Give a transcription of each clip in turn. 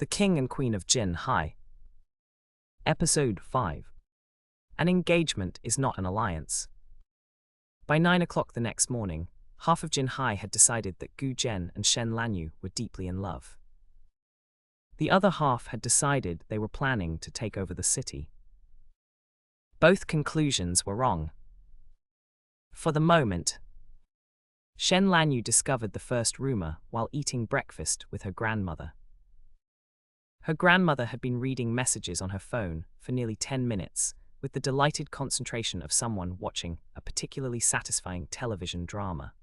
The King and Queen of Jinhai. Episode 5. An engagement is not an alliance. By 9 o'clock the next morning, half of Jinhai had decided that Zhen and Shen Lanyue were deeply in love. The other half had decided they were planning to take over the city. Both conclusions were wrong. For the moment, Shen Lanyue discovered the first rumor while eating breakfast with her grandmother. Her grandmother had been reading messages on her phone for nearly 10 minutes, with the delighted concentration of someone watching a particularly satisfying television drama.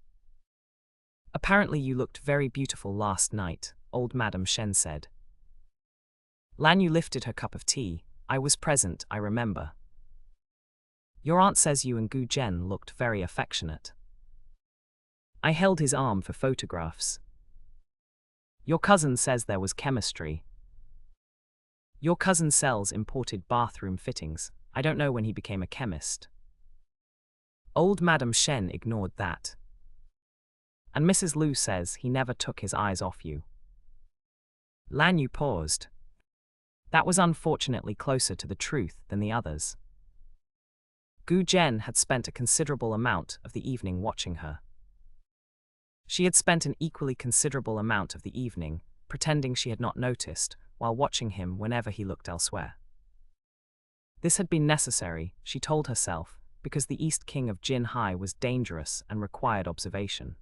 "Apparently you looked very beautiful last night," old Madame Shen said. Lanyue lifted her cup of tea. "I was present, I remember. Your aunt says you and Zhen looked very affectionate." I held his arm for photographs. "Your cousin says there was chemistry." "Your cousin sells imported bathroom fittings. I don't know when he became a chemist." Old Madame Shen ignored that. "And Mrs. Liu says he never took his eyes off you." Lanyue paused. That was unfortunately closer to the truth than the others. Zhen had spent a considerable amount of the evening watching her. She had spent an equally considerable amount of the evening pretending she had not noticed, while watching him whenever he looked elsewhere. This had been necessary, she told herself, because the East King of Jinhai was dangerous and required observation.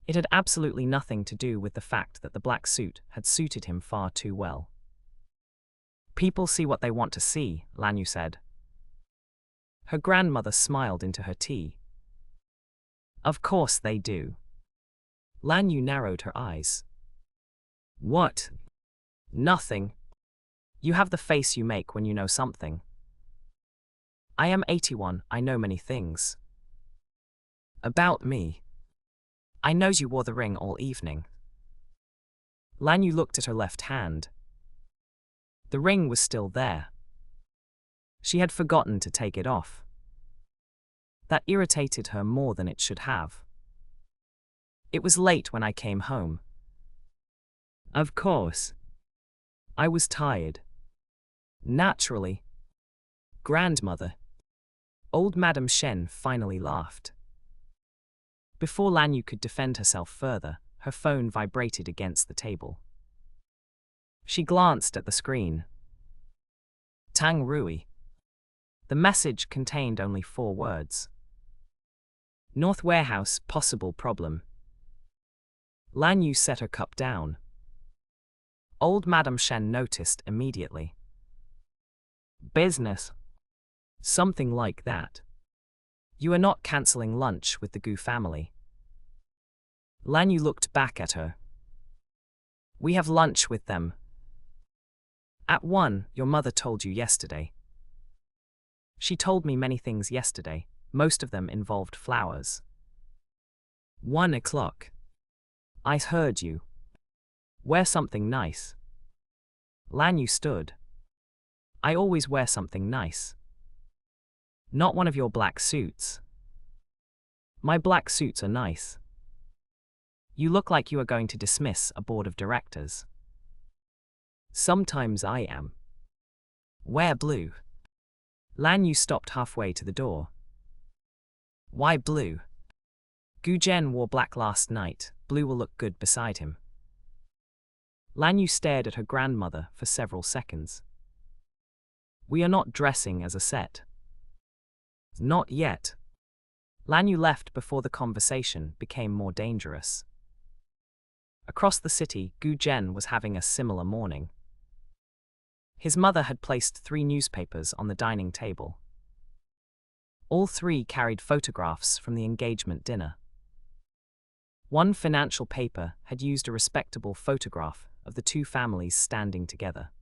It had absolutely nothing to do with the fact that the black suit had suited him far too well. "People see what they want to see," Lanyue said. Her grandmother smiled into her tea. "Of course they do." Lanyue narrowed her eyes. "What? Nothing. You have the face you make when you know something." "I am 81, I know many things." "About me?" "I knows you wore the ring all evening." Lanyue looked at her left hand. The ring was still there. She had forgotten to take it off. That irritated her more than it should have. "It was late when I came home." "Of course. I was tired." "Naturally." "Grandmother." Old Madame Shen finally laughed. Before Lanyue could defend herself further, her phone vibrated against the table. She glanced at the screen. Tang Rui. The message contained only 4 words. "North Warehouse, possible problem." Lanyue set her cup down. Old Madame Shen noticed immediately. "Business." "Something like that. You are not cancelling lunch with the Gu family." Lanyue looked back at her. "We have lunch with them." "At 1, your mother told you yesterday." "She told me many things yesterday, most of them involved flowers." 1 o'clock. "I heard you. Wear something nice." Lanyue stood. "I always wear something nice." "Not one of your black suits." "My black suits are nice." "You look like you are going to dismiss a board of directors." "Sometimes I am." "Wear blue." Lanyue stopped halfway to the door. "Why blue?" "Zhen wore black last night, blue will look good beside him." Lanyue stared at her grandmother for several seconds. "We are not dressing as a set." "Not yet." Lanyue left before the conversation became more dangerous. Across the city, Zhen was having a similar morning. His mother had placed 3 newspapers on the dining table. All 3 carried photographs from the engagement dinner. One financial paper had used a respectable photograph of the 2 families standing together.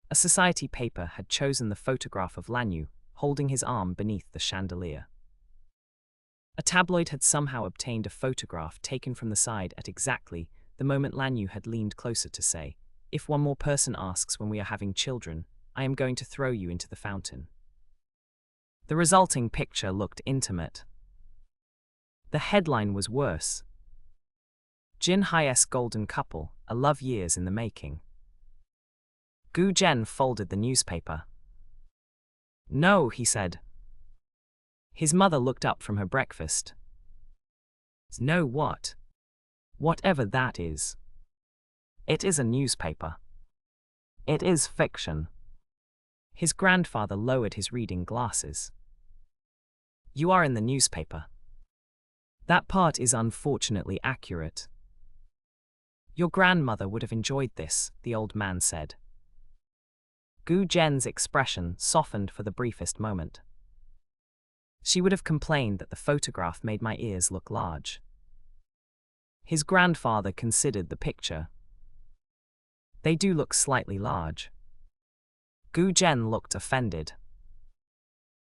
A society paper had chosen the photograph of Lanyue holding his arm beneath the chandelier. A tabloid had somehow obtained a photograph taken from the side at exactly the moment Lanyue had leaned closer to say, "If one more person asks when we are having children, I am going to throw you into the fountain." The resulting picture looked intimate. The headline was worse. Jinhai's golden couple, a love years in the making. Gu Zhen folded the newspaper. No, he said. His mother looked up from her breakfast. No what? Whatever that is. It is a newspaper. It is fiction. His grandfather lowered his reading glasses. You are in the newspaper. That part is unfortunately accurate. Your grandmother would have enjoyed this, the old man said. Gu Zhen's expression softened for the briefest moment. She would have complained that the photograph made my ears look large. His grandfather considered the picture. They do look slightly large. Gu Zhen looked offended.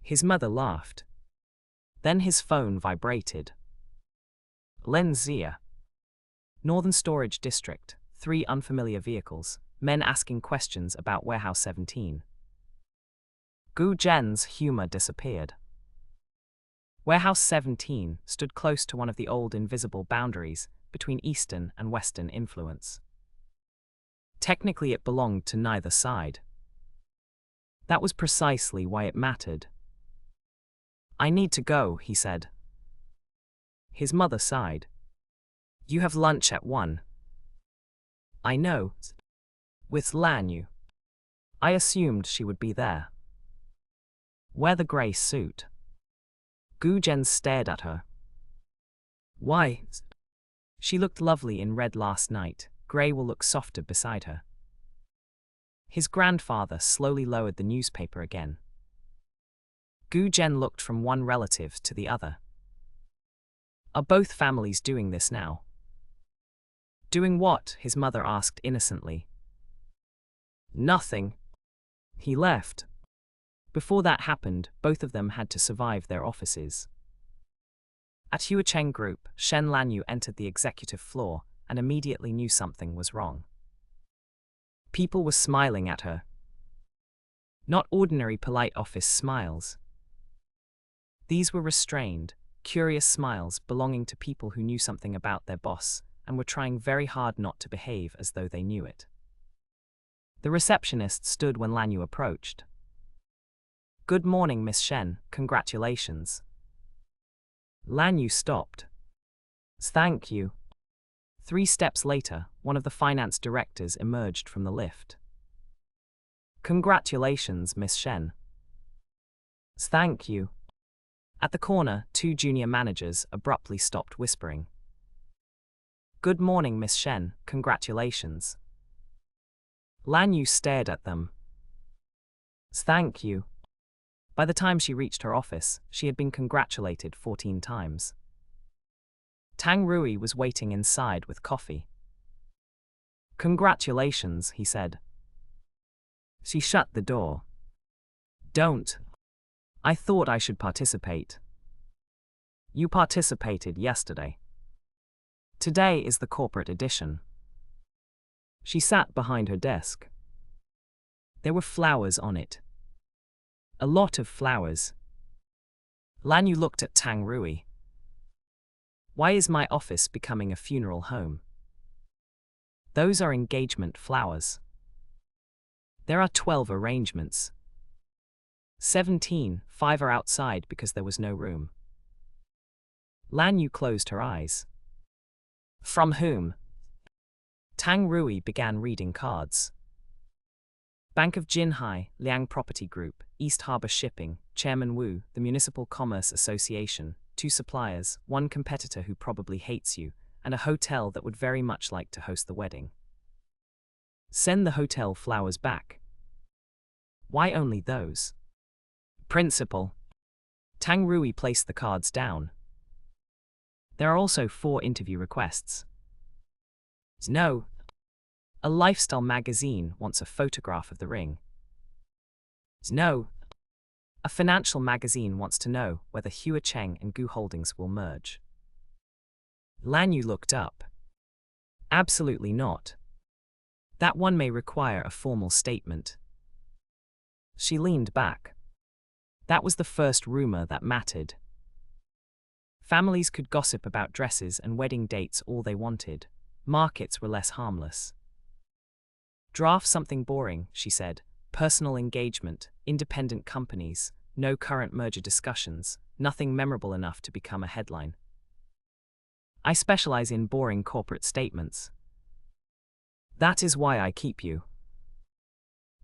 His mother laughed. Then his phone vibrated. Len Zia. Northern Storage District, 3 unfamiliar vehicles, men asking questions about Warehouse 17. Gu Zhen's humor disappeared. Warehouse 17 stood close to one of the old invisible boundaries between Eastern and Western influence. Technically it belonged to neither side. That was precisely why it mattered. I need to go, he said. His mother sighed. You have lunch at 1. I know. With Lanyue. I assumed she would be there. Wear the grey suit. Gu Zhen stared at her. Why? She looked lovely in red last night. Grey will look softer beside her. His grandfather slowly lowered the newspaper again. Gu Zhen looked from one relative to the other. Are both families doing this now? Doing what? His mother asked innocently. Nothing. He left. Before that happened, both of them had to survive their offices. At Huacheng Group, Shen Lanyue entered the executive floor and immediately knew something was wrong. People were smiling at her. Not ordinary polite office smiles. These were restrained, curious smiles belonging to people who knew something about their boss and were trying very hard not to behave as though they knew it. The receptionist stood when Lanyue approached. Good morning, Miss Shen, congratulations. Lanyue stopped. Thank you. 3 steps later, one of the finance directors emerged from the lift. Congratulations, Miss Shen. Thank you. At the corner, 2 junior managers abruptly stopped whispering. Good morning, Miss Shen, congratulations. Lanyue stared at them. Thank you. By the time she reached her office, she had been congratulated 14 times. Tang Rui was waiting inside with coffee. Congratulations, he said. She shut the door. Don't. I thought I should participate. You participated yesterday. Today is the corporate edition. She sat behind her desk. There were flowers on it. A lot of flowers. Lanyue looked at Tang Rui. Why is my office becoming a funeral home? Those are engagement flowers. There are 12 arrangements. 17, 5 are outside because there was no room. Lanyue closed her eyes. From whom? Tang Rui began reading cards. Bank of Jinhai, Liang Property Group, East Harbor Shipping, Chairman Wu, the Municipal Commerce Association, 2 suppliers, 1 competitor who probably hates you, and a hotel that would very much like to host the wedding. Send the hotel flowers back. Why only those? Principal. Tang Rui placed the cards down. There are also 4 interview requests. No. A lifestyle magazine wants a photograph of the ring. No. A financial magazine wants to know whether Huacheng and Gu Holdings will merge. Lanyue looked up. Absolutely not. That one may require a formal statement. She leaned back. That was the first rumor that mattered. Families could gossip about dresses and wedding dates all they wanted. markets were less harmless. Draft something boring, she said. Personal engagement, independent companies, no current merger discussions, nothing memorable enough to become a headline. I specialize in boring corporate statements. That is why I keep you.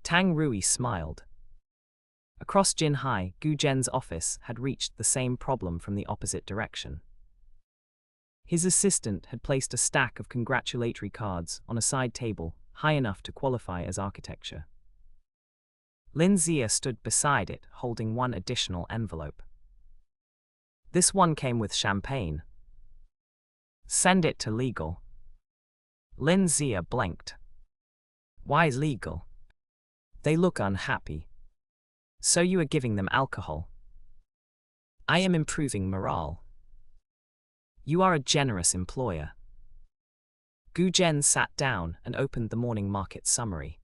Tang Rui smiled. Across Jinhai, Gu Zhen's office had reached the same problem from the opposite direction. His assistant had placed a stack of congratulatory cards on a side table high enough to qualify as architecture. Lin Zia stood beside it, holding one additional envelope. This one came with champagne. Send it to legal. Lin Zia blinked. Why legal? They look unhappy. So you are giving them alcohol? I am improving morale. You are a generous employer. Gu Zhen sat down and opened the morning market summary.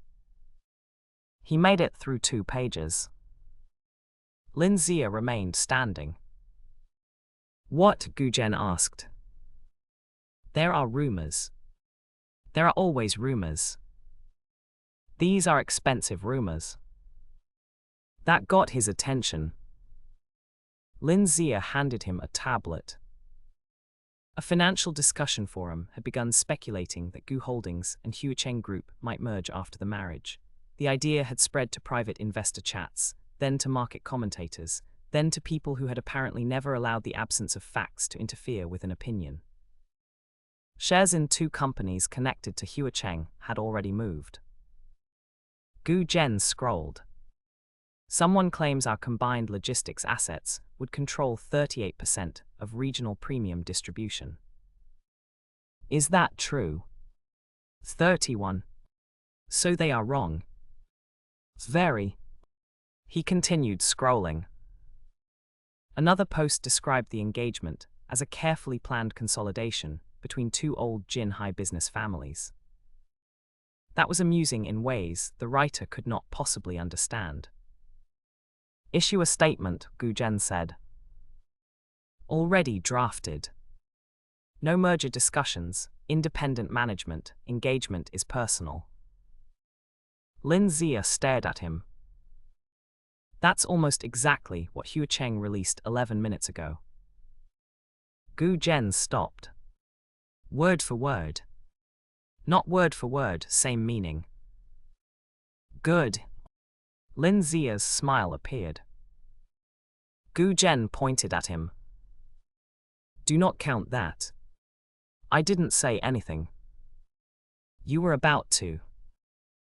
He made it through 2 pages. Lin Zia remained standing. What? Gu Zhen asked. There are rumors. There are always rumors. These are expensive rumors. That got his attention. Lin Zia handed him a tablet. A financial discussion forum had begun speculating that Gu Holdings and Huacheng Group might merge after the marriage. The idea had spread to private investor chats, then to market commentators, then to people who had apparently never allowed the absence of facts to interfere with an opinion. Shares in 2 companies connected to Huacheng had already moved. Gu Zhen scrolled. Someone claims our combined logistics assets would control 38% of regional premium distribution. Is that true? 31. So they are wrong. Very. He continued scrolling. Another post described the engagement as a carefully planned consolidation between 2 old Jinhai business families. That was amusing in ways the writer could not possibly understand. Issue a statement, Gu Zhen said. Already drafted. No merger discussions, independent management, engagement is personal. Lin Zia stared at him. That's almost exactly what Huacheng released 11 minutes ago. Gu Zhen stopped. Word for word. Not word for word, same meaning. Good. Lin Zia's smile appeared. Gu Zhen pointed at him. Do not count that. I didn't say anything. You were about to.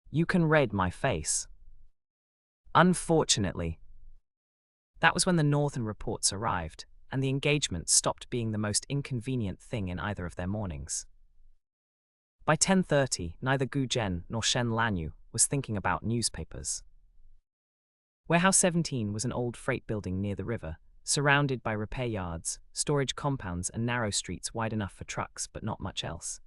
You can read my face. Unfortunately. That was when the Northern reports arrived, and the engagement stopped being the most inconvenient thing in either of their mornings. By 10:30, neither Gu Zhen nor Shen Lanyue was thinking about newspapers. Warehouse 17 was an old freight building near the river, surrounded by repair yards, storage compounds and narrow streets wide enough for trucks but not much else.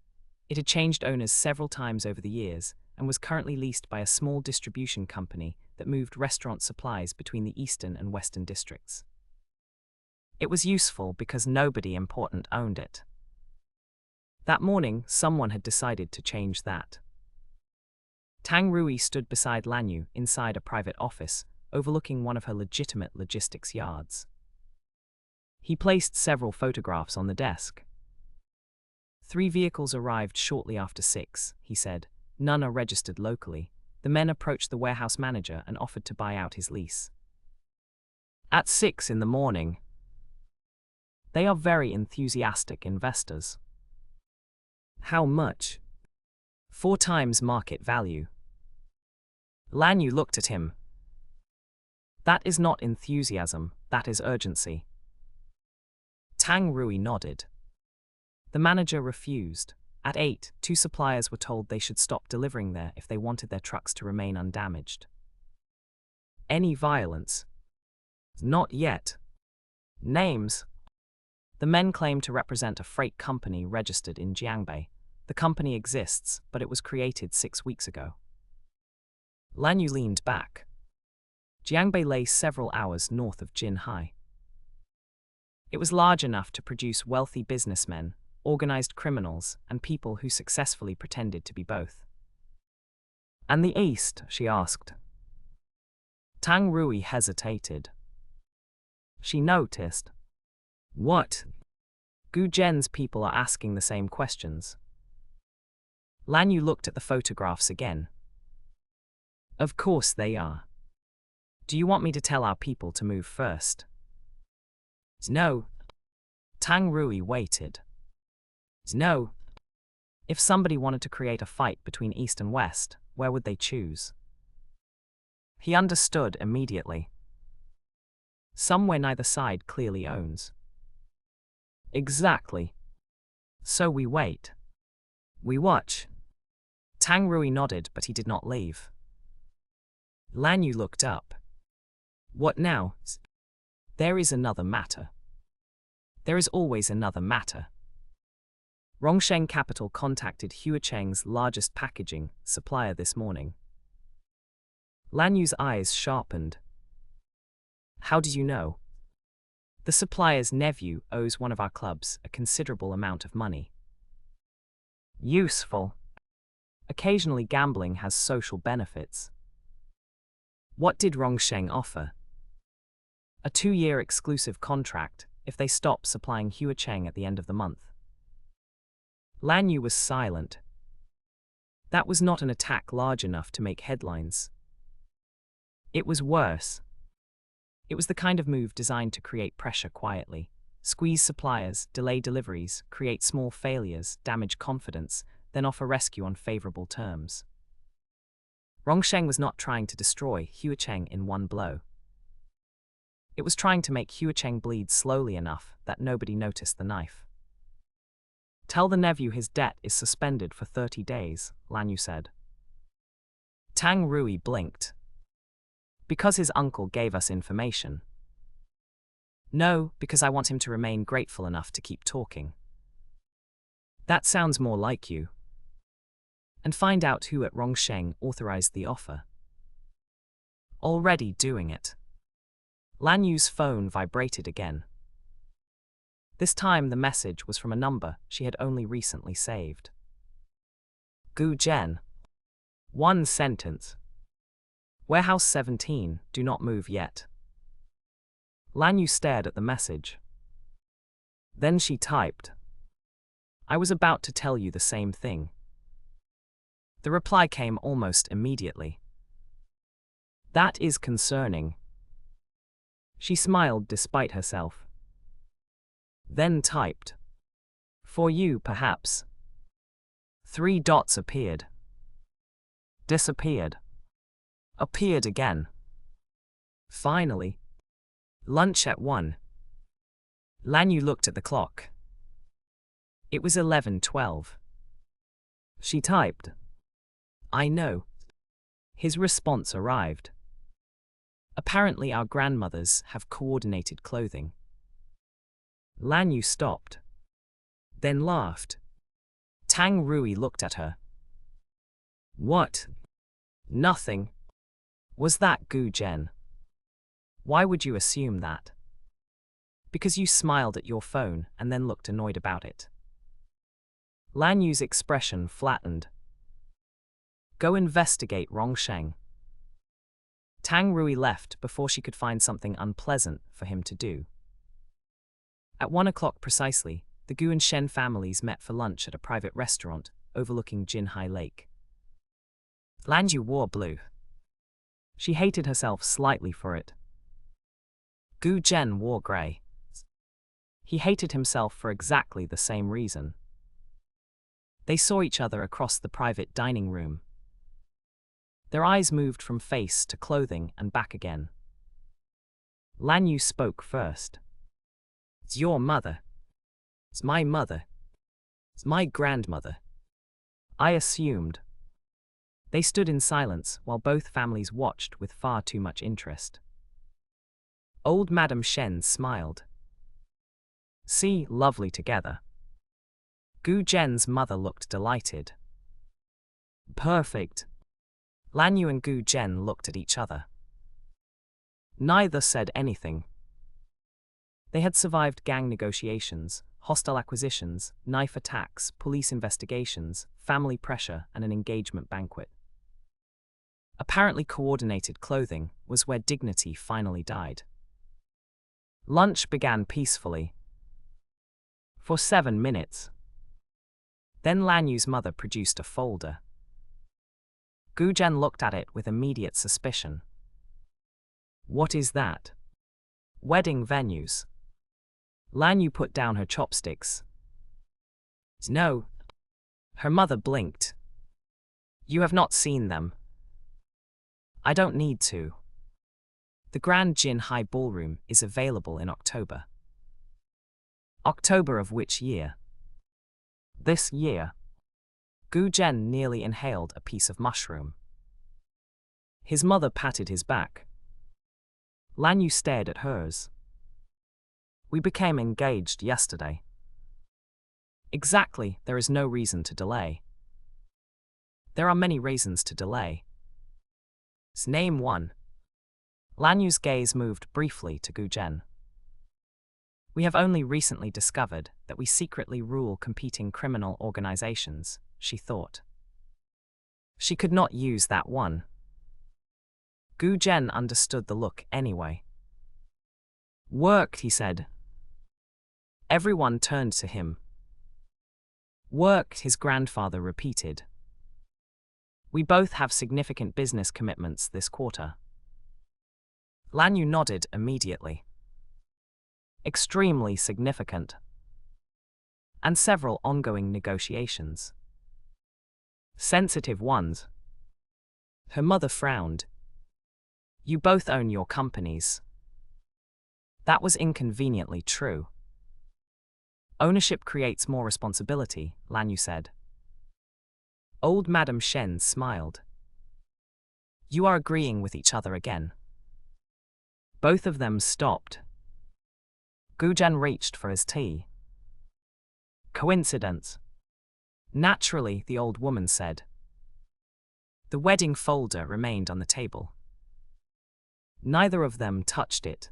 It had changed owners several times over the years and was currently leased by a small distribution company that moved restaurant supplies between the eastern and western districts. It was useful because nobody important owned it. That morning, someone had decided to change that. Tang Rui stood beside Lanyue inside a private office, overlooking one of her legitimate logistics yards. He placed several photographs on the desk. 3 vehicles arrived shortly after 6, he said. None are registered locally. The men approached the warehouse manager and offered to buy out his lease. At 6 in the morning. They are very enthusiastic investors. How much? 4 times market value. Lanyue looked at him. That is not enthusiasm, that is urgency. Tang Rui nodded. The manager refused. At 8, 2 suppliers were told they should stop delivering there if they wanted their trucks to remain undamaged. Any violence? Not yet. Names? The men claim to represent a freight company registered in Jiangbei. The company exists, but it was created 6 weeks ago. Lanyue leaned back. Jiangbei lay several hours north of Jinhai. It was large enough to produce wealthy businessmen, organized criminals, and people who successfully pretended to be both. And the East? She asked. Tang Rui hesitated. She noticed. What? Gu Zhen's people are asking the same questions. Lanyue looked at the photographs again. Of course they are. Do you want me to tell our people to move first? No. Tang Rui waited. No. If somebody wanted to create a fight between East and West, where would they choose? He understood immediately. Somewhere neither side clearly owns. Exactly. So we wait. We watch. Tang Rui nodded, but he did not leave. Lanyue looked up. What now? There is another matter. There is always another matter. Rongsheng Capital contacted Huacheng's largest packaging supplier this morning. Lanyue's eyes sharpened. How did you know? The supplier's nephew owes one of our clubs a considerable amount of money. Useful. Occasionally gambling has social benefits. What did Rongsheng offer? A 2-year exclusive contract if they stop supplying Huacheng at the end of the month. Lanyue was silent. That was not an attack large enough to make headlines. It was worse. It was the kind of move designed to create pressure quietly, squeeze suppliers, delay deliveries, create small failures, damage confidence, then offer rescue on favorable terms. Rongsheng was not trying to destroy Huacheng in one blow. It was trying to make Huacheng bleed slowly enough that nobody noticed the knife. Tell the nephew his debt is suspended for 30 days, Lanyue said. Tang Rui blinked. Because his uncle gave us information. No, because I want him to remain grateful enough to keep talking. That sounds more like you. And find out who at Rongsheng authorized the offer. Already doing it. Lanyue's phone vibrated again. This time the message was from a number she had only recently saved. Gu Zhen. 1 sentence. Warehouse 17, do not move yet. Lanyue stared at the message. Then she typed. I was about to tell you the same thing. The reply came almost immediately. That is concerning. She smiled despite herself. Then typed. For you, perhaps. 3 dots appeared. Disappeared. Appeared again. Finally. Lunch at 1. Lanyue looked at the clock. It was 11:12. She typed. I know. His response arrived. Apparently our grandmothers have coordinated clothing. Lanyue stopped. Then laughed. Tang Rui looked at her. What? Nothing. Was that Gu Zhen? Why would you assume that? Because you smiled at your phone and then looked annoyed about it. Lanyue's expression flattened. Go investigate Rongsheng. Tang Rui left before she could find something unpleasant for him to do. At 1 o'clock precisely, the Gu and Shen families met for lunch at a private restaurant overlooking Jinhai Lake. Lanyue wore blue. She hated herself slightly for it. Gu Zhen wore grey. He hated himself for exactly the same reason. They saw each other across the private dining room. Their eyes moved from face to clothing and back again. Lanyue spoke first. It's your mother. It's my mother. It's my grandmother. I assumed. They stood in silence while both families watched with far too much interest. Old Madame Shen smiled. See, lovely together. Gu Zhen's mother looked delighted. Perfect. Lanyue and Gu Zhen looked at each other. Neither said anything. They had survived gang negotiations, hostile acquisitions, knife attacks, police investigations, family pressure, and an engagement banquet. Apparently coordinated clothing was where dignity finally died. Lunch began peacefully. For 7 minutes. Then Lanyue's mother produced a folder. Gu Zhen looked at it with immediate suspicion. What is that? Wedding venues. Lanyue put down her chopsticks. No. Her mother blinked. You have not seen them. I don't need to. The Grand Jinhai Ballroom is available in October. October of which year? This year. Gu Zhen nearly inhaled a piece of mushroom. His mother patted his back. Lanyue stared at hers. We became engaged yesterday. Exactly, there is no reason to delay. There are many reasons to delay. Name one. Lanyue's gaze moved briefly to Gu Zhen. We have only recently discovered that we secretly rule competing criminal organizations, she thought. She could not use that one. Gu Zhen understood the look anyway. Worked, he said. Everyone turned to him. Worked, his grandfather repeated. We both have significant business commitments this quarter. Lanyue nodded immediately. Extremely significant. And several ongoing negotiations. Sensitive ones. Her mother frowned. You both own your companies. That was inconveniently true. Ownership creates more responsibility, Lanyue said. Old Madame Shen smiled. You are agreeing with each other again. Both of them stopped. Gu Zhen reached for his tea. Coincidence. Naturally, the old woman said. The wedding folder remained on the table. Neither of them touched it.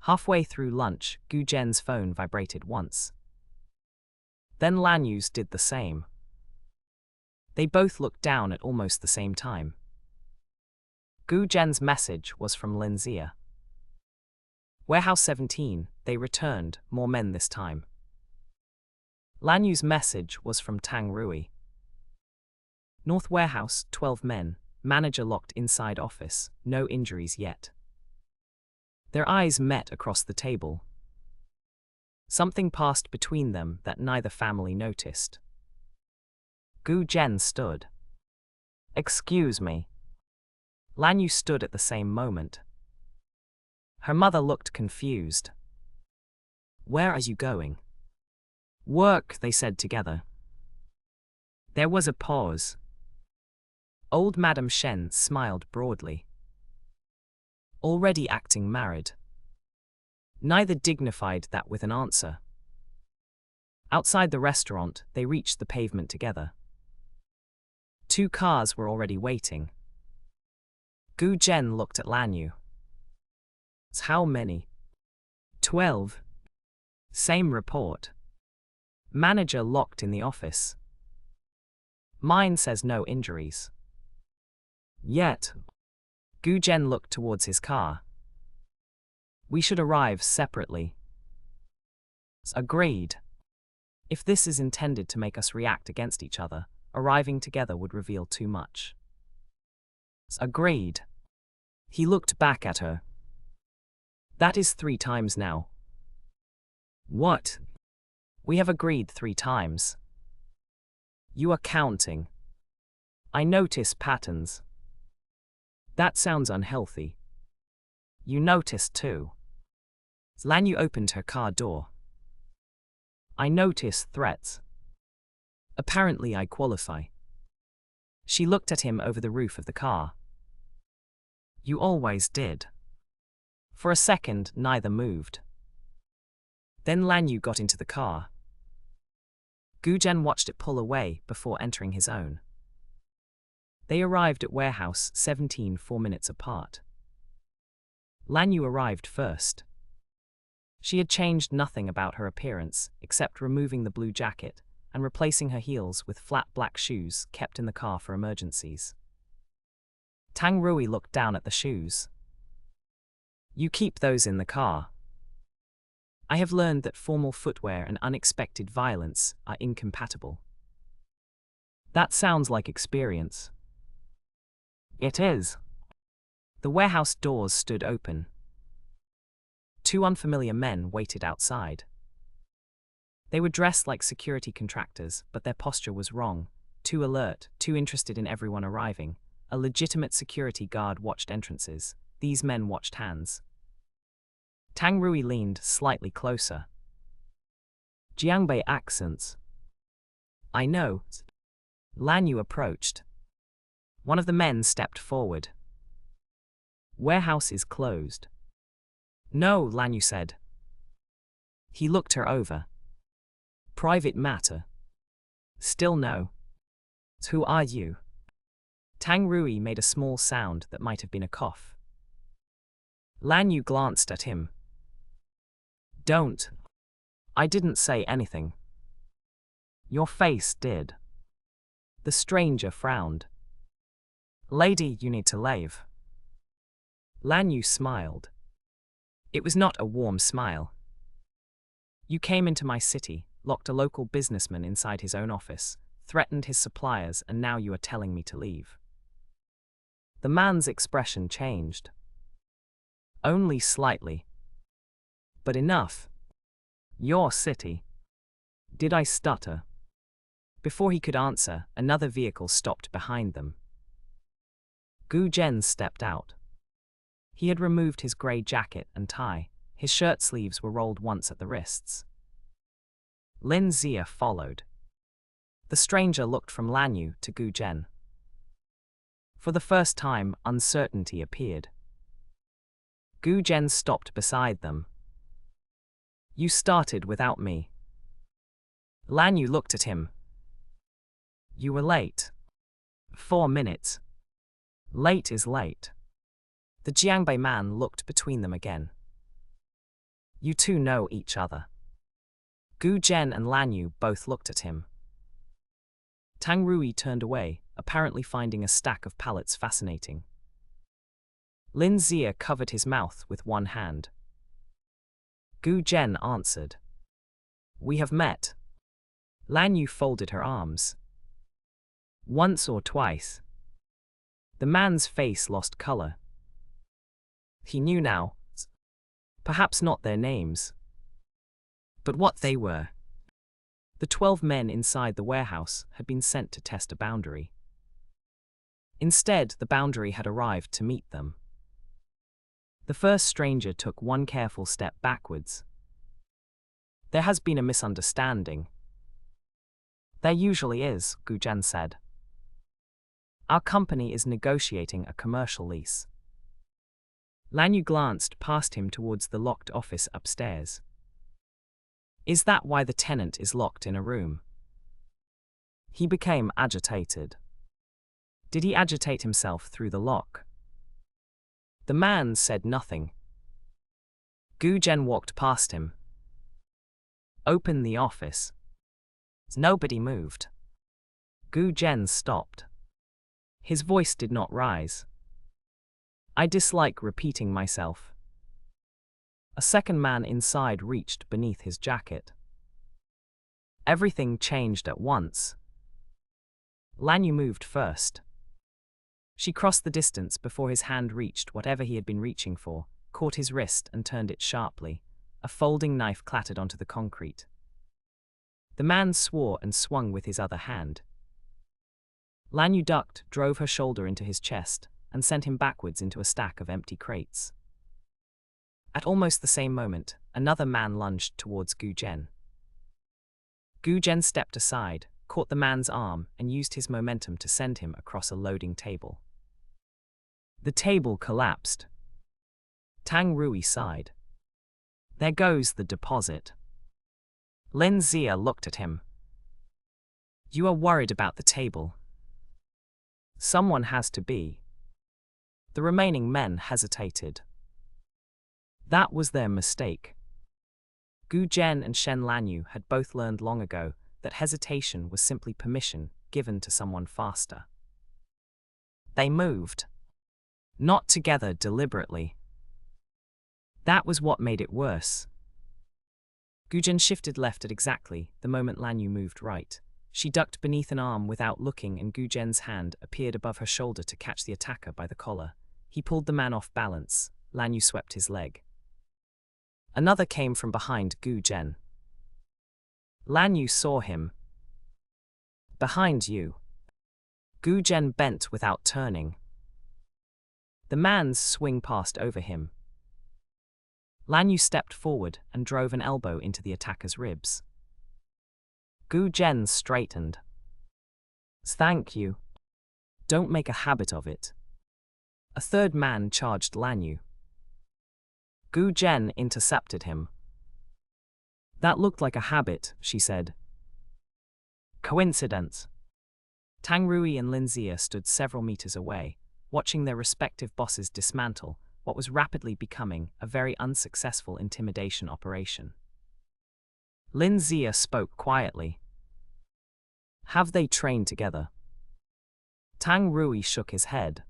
Halfway through lunch, Gu Zhen's phone vibrated once. Then Lanyue's did the same. They both looked down at almost the same time. Gu Zhen's message was from Linzia. Warehouse 17, they returned, more men this time. Lanyue's message was from Tang Rui. North Warehouse, 12 men, manager locked inside office, no injuries yet. Their eyes met across the table. Something passed between them that neither family noticed. Gu Zhen stood. Excuse me. Lanyue stood at the same moment. Her mother looked confused. Where are you going? Work, they said together. There was a pause. Old Madame Shen smiled broadly. Already acting married. Neither dignified that with an answer. Outside the restaurant, they reached the pavement together. 2 cars were already waiting. Gu Zhen looked at Lanyue. How many? 12. Same report. Manager locked in the office. Mine says no injuries. Yet. Gu Zhen looked towards his car. We should arrive separately. Agreed. If this is intended to make us react against each other, arriving together would reveal too much. Agreed. He looked back at her. That is 3 times now. What? We have agreed 3 times. You are counting. I notice patterns. That sounds unhealthy. You noticed too. Lanyue opened her car door. I notice threats. Apparently I qualify. She looked at him over the roof of the car. You always did. For a second, neither moved. Then Lanyue got into the car. Gu Zhen watched it pull away before entering his own. They arrived at Warehouse 17 4 minutes apart. Lanyue arrived first. She had changed nothing about her appearance except removing the blue jacket and replacing her heels with flat black shoes kept in the car for emergencies. Tang Rui looked down at the shoes. "You keep those in the car. I have learned that formal footwear and unexpected violence are incompatible." "That sounds like experience." "It is." The warehouse doors stood open. Two unfamiliar men waited outside. They were dressed like security contractors, but their posture was wrong. Too alert, too interested in everyone arriving. A legitimate security guard watched entrances. These men watched hands. Tang Rui leaned slightly closer. "Jiangbei accents." "I know." Lanyue approached. One of the men stepped forward. "Warehouse is closed." "No," Lanyue said. He looked her over. "Private matter." "Still no." "Who are you?" Tang Rui made a small sound that might have been a cough. Lanyue glanced at him. "Don't." "I didn't say anything." "Your face did." The stranger frowned. "Lady, you need to leave." Lanyue smiled. It was not a warm smile. "You came into my city, locked a local businessman inside his own office, threatened his suppliers, and now you are telling me to leave." The man's expression changed. "Only slightly. But enough. Your city." "Did I stutter?" Before he could answer, another vehicle stopped behind them. Gu Zhen stepped out. He had removed his grey jacket and tie. His shirt sleeves were rolled once at the wrists. Lin Zia followed. The stranger looked from Lanyue to Gu Zhen. For the first time, uncertainty appeared. Gu Zhen stopped beside them. "You started without me." Lanyue looked at him. "You were late." 4 minutes. Late is late." The Jiangbei man looked between them again. "You two know each other." Gu Zhen and Lanyue both looked at him. Tang Rui turned away, apparently finding a stack of pallets fascinating. Lin Zia covered his mouth with one hand. Gu Zhen answered. "We have met." Lanyue folded her arms. "Once or twice." The man's face lost color. He knew now. Perhaps not their names, but what they were. The 12 men inside the warehouse had been sent to test a boundary. Instead, the boundary had arrived to meet them. The first stranger took one careful step backwards. "There has been a misunderstanding." "There usually is," Gu Zhen said. "Our company is negotiating a commercial lease." Lanyue glanced past him towards the locked office upstairs. "Is that why the tenant is locked in a room?" He became agitated. Did he agitate himself through the lock? The man said nothing. Gu Zhen walked past him. "Open the office." Nobody moved. Gu Zhen stopped. His voice did not rise. "I dislike repeating myself." A second man inside reached beneath his jacket. Everything changed at once. Lanyue moved first. She crossed the distance before his hand reached whatever he had been reaching for, caught his wrist and turned it sharply. A folding knife clattered onto the concrete. The man swore and swung with his other hand. Lanyue ducked, drove her shoulder into his chest, and sent him backwards into a stack of empty crates. At almost the same moment, another man lunged towards Gu Zhen. Gu Zhen stepped aside, caught the man's arm, and used his momentum to send him across a loading table. The table collapsed. Tang Rui sighed. "There goes the deposit." Lin Zia looked at him. "You are worried about the table." "Someone has to be." The remaining men hesitated. That was their mistake. Zhen and Shen Lanyue had both learned long ago that hesitation was simply permission given to someone faster. They moved. Not together deliberately. That was what made it worse. Zhen shifted left at exactly the moment Lanyue moved right. She ducked beneath an arm without looking, and Zhen's hand appeared above her shoulder to catch the attacker by the collar. He pulled the man off balance. Lanyue swept his leg. Another came from behind Zhen. Lanyue saw him. Behind you. Zhen bent without turning. The man's swing passed over him. Lanyue stepped forward and drove an elbow into the attacker's ribs. Zhen straightened. Thank you. Don't make a habit of it. A third man charged Lanyue. Zhen intercepted him. That looked like a habit, she said. Coincidence. Tang Rui and Lin Zia stood several meters away, watching their respective bosses dismantle what was rapidly becoming a very unsuccessful intimidation operation. Lin Zia spoke quietly. Have they trained together? Tang Rui shook his head.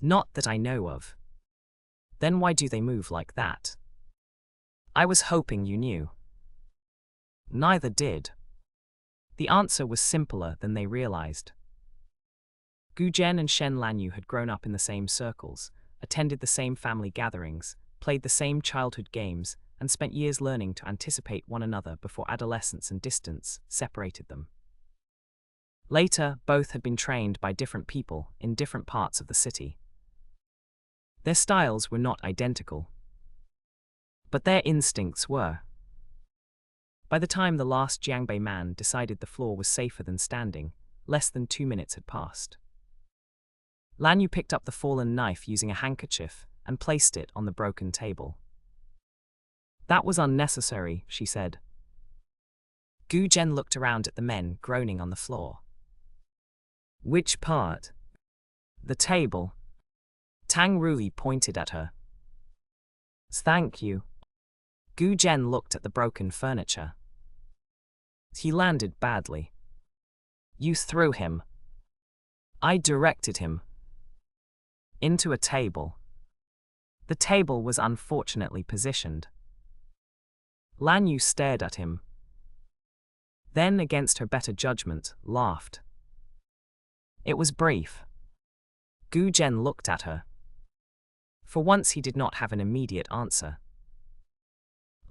Not that I know of. Then why do they move like that? I was hoping you knew. Neither did. The answer was simpler than they realized. Zhen and Shen Lanyue had grown up in the same circles, attended the same family gatherings, played the same childhood games, and spent years learning to anticipate one another before adolescence and distance separated them. Later, both had been trained by different people in different parts of the city. Their styles were not identical, but their instincts were. By the time the last Jiangbei man decided the floor was safer than standing, less than 2 minutes had passed. Lanyue picked up the fallen knife using a handkerchief and placed it on the broken table. That was unnecessary, she said. Zhen looked around at the men groaning on the floor. Which part? The table. Tang Rui pointed at her. Thank you. Zhen looked at the broken furniture. He landed badly. You threw him. I directed him. Into a table. The table was unfortunately positioned. Lanyue stared at him. Then, against her better judgment, laughed. It was brief. Zhen looked at her. For once he did not have an immediate answer.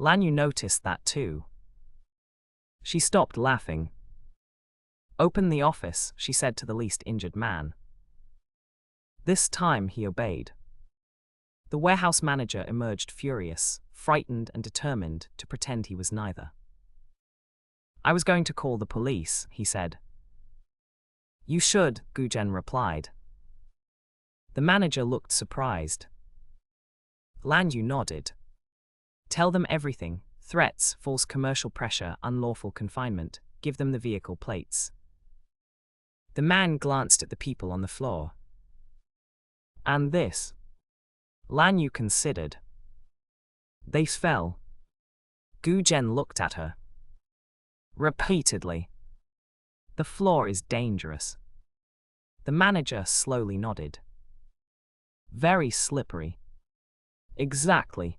Lanyue noticed that too. She stopped laughing. Open the office, she said to the least injured man. This time he obeyed. The warehouse manager emerged furious, frightened and determined to pretend he was neither. I was going to call the police, he said. You should, Zhen replied. The manager looked surprised. Lanyue nodded. Tell them everything: threats, false commercial pressure, unlawful confinement. Give them the vehicle plates. The man glanced at the people on the floor. And this? Lanyue considered. They fell. Zhen looked at her. Repeatedly. The floor is dangerous. The manager slowly nodded. Very slippery. Exactly.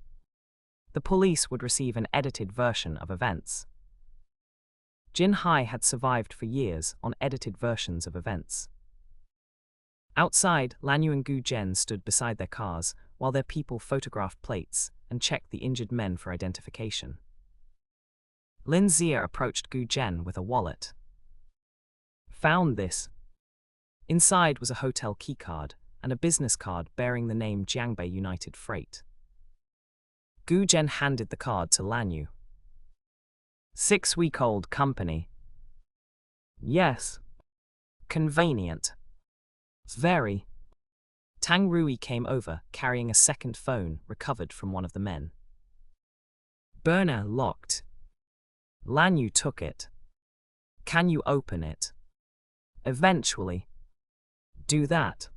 The police would receive an edited version of events. Jinhai had survived for years on edited versions of events. Outside, Lanyue and Zhen stood beside their cars while their people photographed plates and checked the injured men for identification. Lin Zia approached Zhen with a wallet. Found this. Inside was a hotel keycard and a business card bearing the name Jiangbei United Freight. Zhen handed the card to Lanyue. 6-week-old company. Yes. Convenient. Very. Tang Rui came over, carrying a second phone recovered from one of the men. Burner locked. Lanyue took it. Can you open it? Eventually. Do that.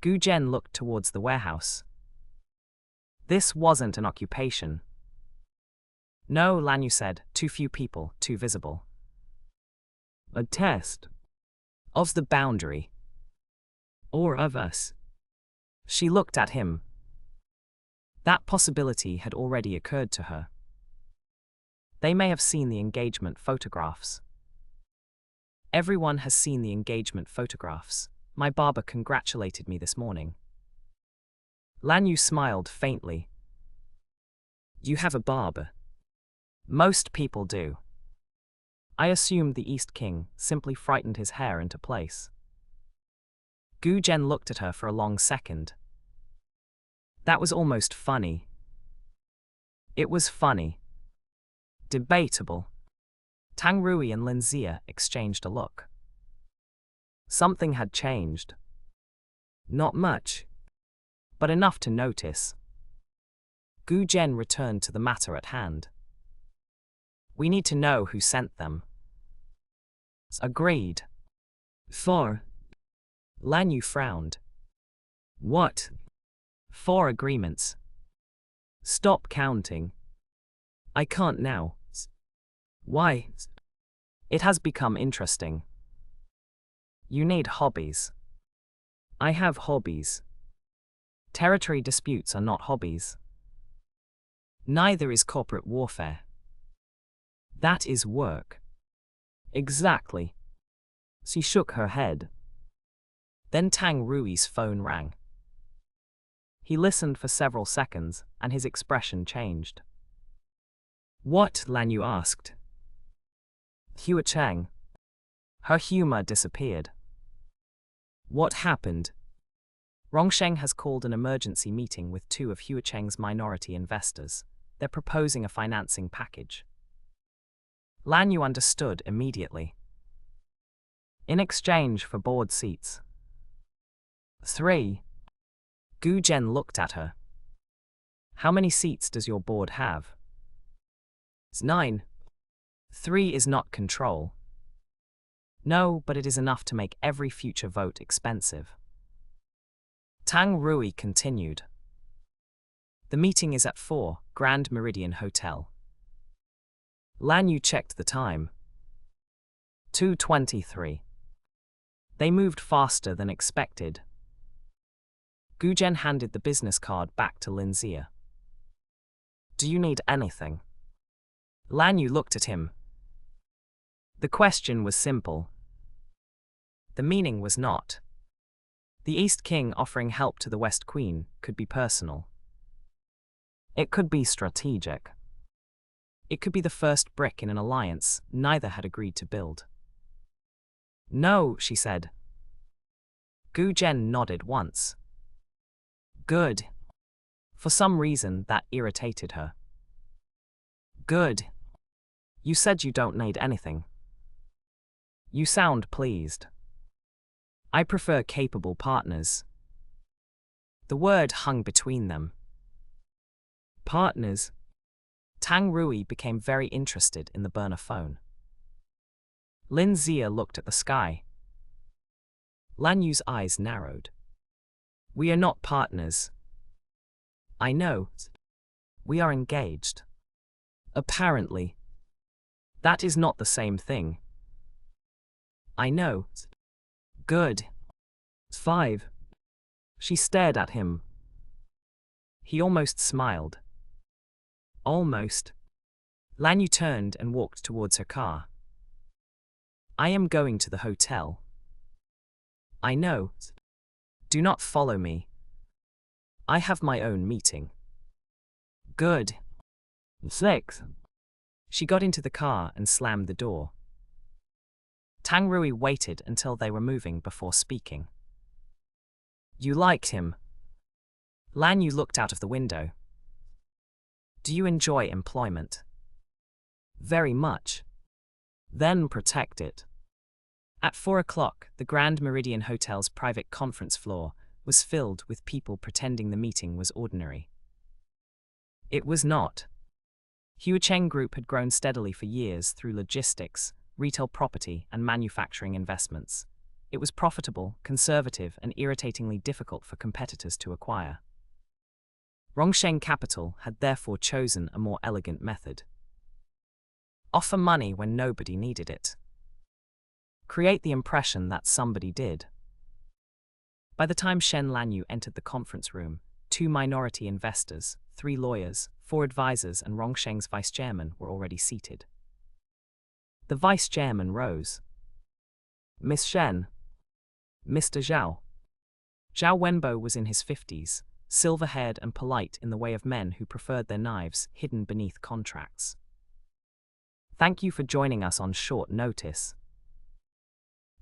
Zhen looked towards the warehouse. This wasn't an occupation. No, Lanyue said, too few people, too visible. A test of the boundary. Or of us. She looked at him. That possibility had already occurred to her. They may have seen the engagement photographs. Everyone has seen the engagement photographs. My barber congratulated me this morning. Lanyue smiled faintly. You have a barber. Most people do. I assumed the East King simply frightened his hair into place. Gu Zhen looked at her for a long second. That was almost funny. It was funny. Debatable. Tang Rui and Lin Zia exchanged a look. Something had changed. Not much, but enough to notice. Gu Zhen returned to the matter at hand. We need to know who sent them. Agreed. 4. Lanyue frowned. What? 4 agreements. Stop counting. I can't now. Why? It has become interesting. You need hobbies. I have hobbies. Territory disputes are not hobbies. Neither is corporate warfare. That is work. Exactly. She shook her head. Then Tang Rui's phone rang. He listened for several seconds, and his expression changed. What? Lanyue asked. Huacheng. Her humor disappeared. What happened? Rongsheng has called an emergency meeting with 2 of Huacheng's minority investors. They're proposing a financing package. Lanyue understood immediately. In exchange for board seats. 3. Gu Zhen looked at her. How many seats does your board have? 9. 3 is not control. No, but it is enough to make every future vote expensive. Tang Rui continued. The meeting is at 4, Grand Meridian Hotel. Lanyue checked the time. 2:23. They moved faster than expected. Gu Zhen handed the business card back to Lin Zia. Do you need anything? Lanyue looked at him. The question was simple. The meaning was not. The East King offering help to the West Queen could be personal. It could be strategic. It could be the first brick in an alliance neither had agreed to build. No, she said. Gu Zhen nodded once. Good. For some reason, that irritated her. Good. You said you don't need anything. You sound pleased. I prefer capable partners. The word hung between them. Partners. Tang Rui became very interested in the burner phone. Lin Zia looked at the sky. Lanyue's eyes narrowed. We are not partners. I know. We are engaged. Apparently. That is not the same thing. I know. Good. 5. She stared at him. He almost smiled. Almost. Lanyue turned and walked towards her car. I am going to the hotel. I know. Do not follow me. I have my own meeting. Good. 6. She got into the car and slammed the door. Tang Rui waited until they were moving before speaking. You liked him. Lanyue looked out of the window. Do you enjoy employment? Very much. Then protect it. At 4 o'clock, the Grand Meridian Hotel's private conference floor was filled with people pretending the meeting was ordinary. It was not. Huacheng Group had grown steadily for years through logistics, retail property, and manufacturing investments. It was profitable, conservative, and irritatingly difficult for competitors to acquire. Rongsheng Capital had therefore chosen a more elegant method. Offer money when nobody needed it. Create the impression that somebody did. By the time Shen Lanyue entered the conference room, 2 minority investors, 3 lawyers, 4 advisors and Rongsheng's vice-chairman were already seated. The vice-chairman rose. Miss Shen. Mr. Zhao. Zhao Wenbo was in his 50s, silver-haired and polite in the way of men who preferred their knives hidden beneath contracts. Thank you for joining us on short notice.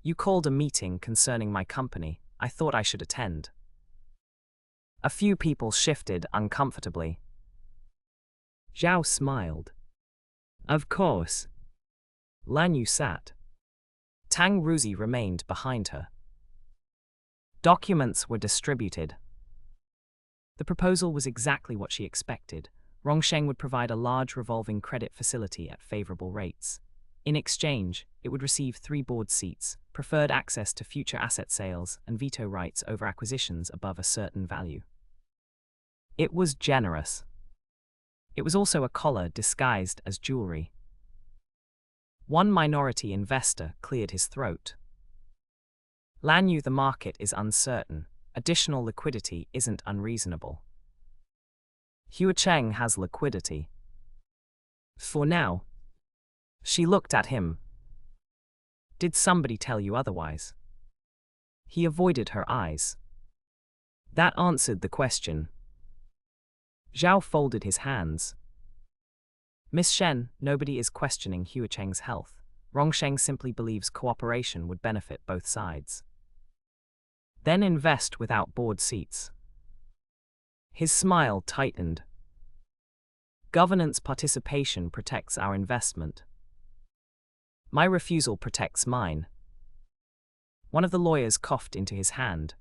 You called a meeting concerning my company. I thought I should attend. A few people shifted uncomfortably. Zhao smiled. Of course. Lanyue sat. Tang Ruzi remained behind her. Documents were distributed. The proposal was exactly what she expected. Rongsheng would provide a large revolving credit facility at favorable rates. In exchange, it would receive 3 board seats, preferred access to future asset sales, and veto rights over acquisitions above a certain value. It was generous. It was also a collar disguised as jewelry. One minority investor cleared his throat. Lanyue, the market is uncertain. Additional liquidity isn't unreasonable. Huacheng has liquidity. For now. She looked at him. Did somebody tell you otherwise? He avoided her eyes. That answered the question. Zhao folded his hands. Miss Shen, nobody is questioning Huacheng's health. Rongsheng simply believes cooperation would benefit both sides. Then invest without board seats. His smile tightened. Governance participation protects our investment. My refusal protects mine. One of the lawyers coughed into his hand.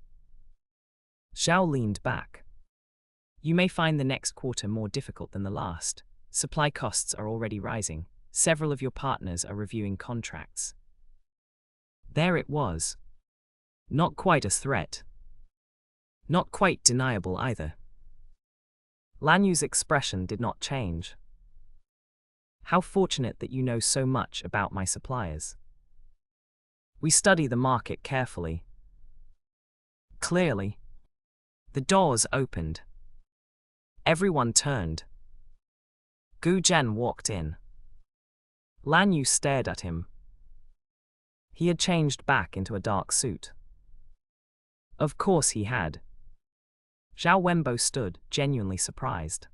Zhao leaned back. You may find the next quarter more difficult than the last. Supply costs are already rising. Several of your partners are reviewing contracts. There it was. Not quite a threat. Not quite deniable either. Lanyue's expression did not change. How fortunate that you know so much about my suppliers. We study the market carefully. Clearly. The doors opened. Everyone turned. Gu Zhen walked in. Lanyue stared at him. He had changed back into a dark suit. Of course he had. Zhao Wenbo stood, genuinely surprised.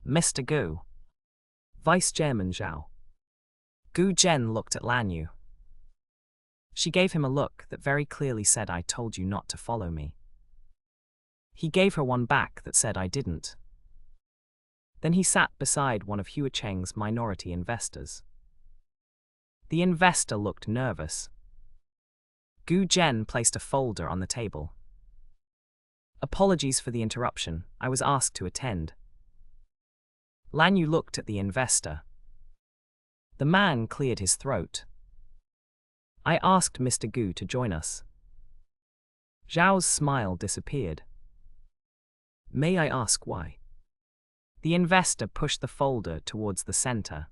Mr. Gu. Vice-Chairman Zhao. Gu Zhen looked at Lanyue. She gave him a look that very clearly said, I told you not to follow me. He gave her one back that said, I didn't. Then he sat beside one of Huacheng's minority investors. The investor looked nervous. Gu Zhen placed a folder on the table. Apologies for the interruption, I was asked to attend. Lanyue looked at the investor. The man cleared his throat. I asked Mr. Gu to join us. Zhao's smile disappeared. May I ask why? The investor pushed the folder towards the center.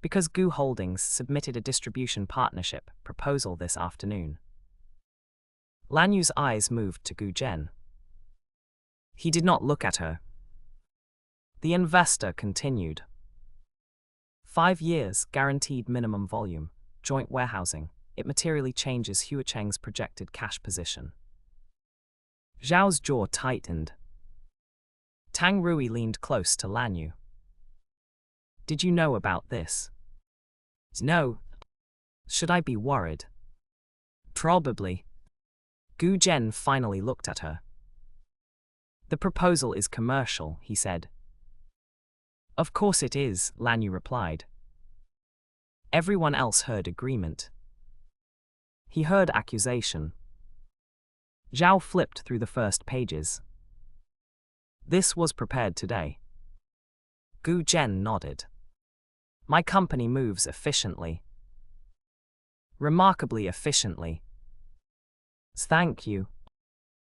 Because Gu Holdings submitted a distribution partnership proposal this afternoon. Lanyue's eyes moved to Gu Zhen. He did not look at her. The investor continued. 5 years, guaranteed minimum volume, joint warehousing. It materially changes Huacheng's projected cash position. Zhao's jaw tightened. Tang Rui leaned close to Lanyue. Did you know about this? No. Should I be worried? Probably. Gu Zhen finally looked at her. The proposal is commercial, he said. Of course it is, Lanyue replied. Everyone else heard agreement. He heard accusation. Zhao flipped through the first pages. This was prepared today. Gu Zhen nodded. My company moves efficiently. Remarkably efficiently. Thank you.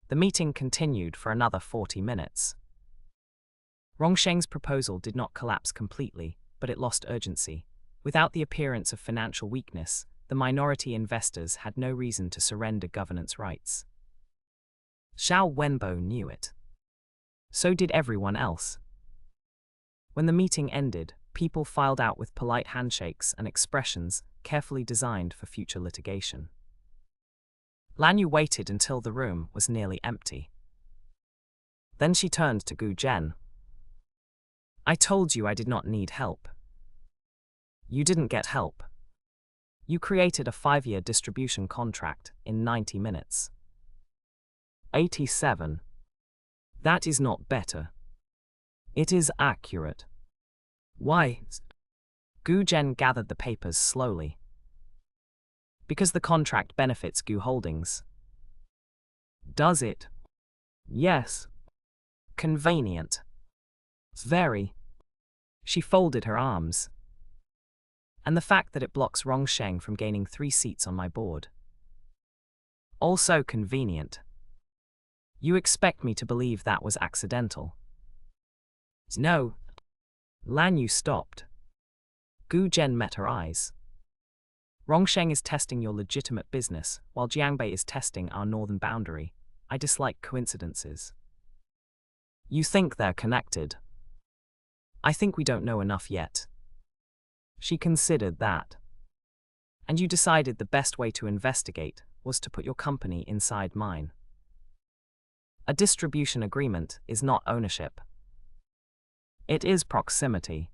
The meeting continued for another 40 minutes. Rongsheng's proposal did not collapse completely. but it lost urgency. Without the appearance of financial weakness, the minority investors had no reason to surrender governance rights. Xiao Wenbo knew it. So did everyone else. When the meeting ended, people filed out with polite handshakes and expressions carefully designed for future litigation. Lanyue waited until the room was nearly empty. Then she turned to Gu Zhen. "I told you I did not need help. You didn't get help. You created a 5-year distribution contract in 90 minutes. 87. That is not better. It is accurate. Why?" Gu Zhen gathered the papers slowly. "Because the contract benefits Gu Holdings." "Does it?" "Yes." "Convenient." "Very." She folded her arms. "And the fact that it blocks Rongsheng from gaining 3 seats on my board. Also convenient. You expect me to believe that was accidental?" "No." Lanyue stopped. Gu Zhen met her eyes. "Rongsheng is testing your legitimate business, while Jiangbei is testing our northern boundary. I dislike coincidences." "You think they're connected?" "I think we don't know enough yet." She considered that. "And you decided the best way to investigate was to put your company inside mine." "A distribution agreement is not ownership. It is proximity.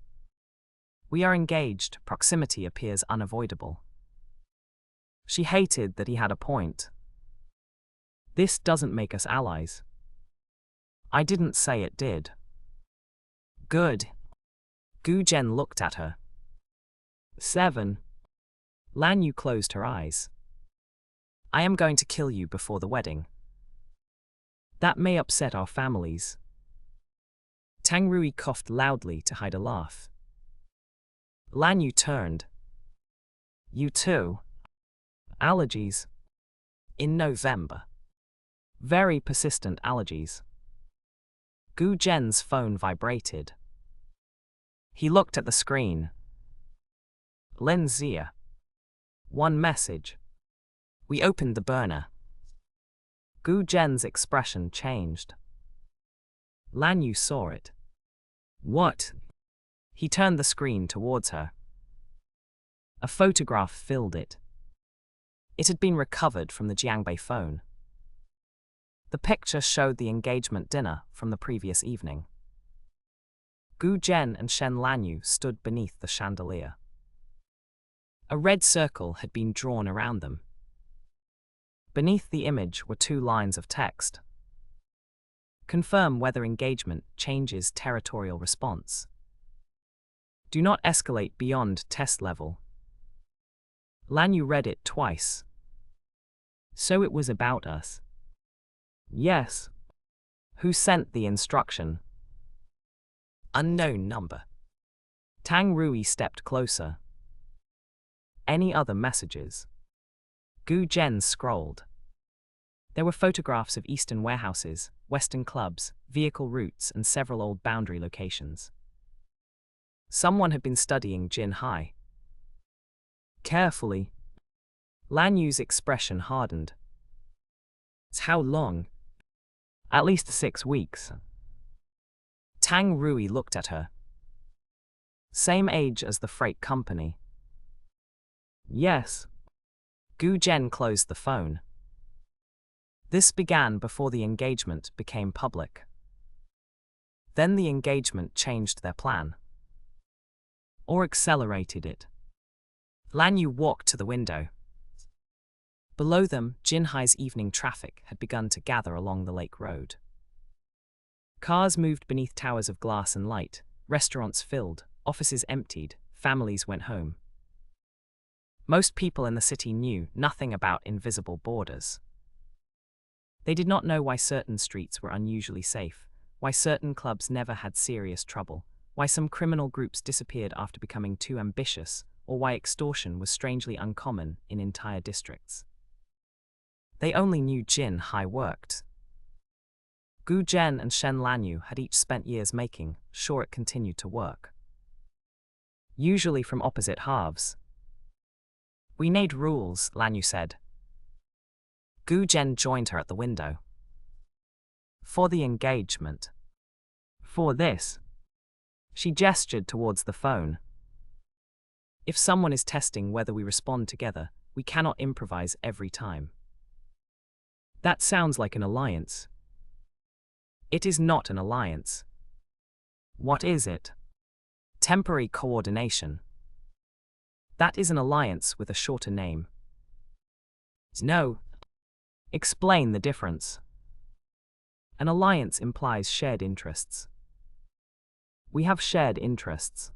We are engaged, proximity appears unavoidable." She hated that he had a point. "This doesn't make us allies." "I didn't say it did." "Good." Gu Zhen looked at her. 7. Lanyue closed her eyes. "I am going to kill you before the wedding. That may upset our families." Tang Rui coughed loudly to hide a laugh. Lanyue turned. "You too?" "Allergies. In November. Very persistent allergies." Gu Zhen's phone vibrated. He looked at the screen. Lin Zia. One message. We opened the burner. Gu Zhen's expression changed. Lanyue saw it. "What?" He turned the screen towards her. A photograph filled it. It had been recovered from the Jiangbei phone. The picture showed the engagement dinner from the previous evening. Gu Zhen and Shen Lanyue stood beneath the chandelier. A red circle had been drawn around them. Beneath the image were 2 lines of text. Confirm whether engagement changes territorial response. Do not escalate beyond test level. Lanyue read it twice. So it was about us. Yes. Who sent the instruction? Unknown number. Tang Rui stepped closer. Any other messages? Gu Zhen scrolled. There were photographs of eastern warehouses, western clubs, vehicle routes, and several old boundary locations. Someone had been studying Jinhai. Carefully. Lanyue's expression hardened. How long? At least 6 weeks. Tang Rui looked at her. Same age as the freight company. Yes. Gu Zhen closed the phone. This began before the engagement became public. Then the engagement changed their plan. Or accelerated it. Lanyue walked to the window. Below them, Jinhai's evening traffic had begun to gather along the lake road. Cars moved beneath towers of glass and light, restaurants filled, offices emptied, families went home. Most people in the city knew nothing about invisible borders. They did not know why certain streets were unusually safe, why certain clubs never had serious trouble, why some criminal groups disappeared after becoming too ambitious, or why extortion was strangely uncommon in entire districts. They only knew Jinhai worked. Gu Zhen and Shen Lanyue had each spent years making sure it continued to work. usually from opposite halves. We need rules, Lanyue said. Gu Zhen joined her at the window. For the engagement. For this. She gestured towards the phone. If someone is testing whether we respond together, we cannot improvise every time. That sounds like an alliance. It is not an alliance. What is it? Temporary coordination. That is an alliance with a shorter name. No. Explain the difference. An alliance implies shared interests. We have shared interests.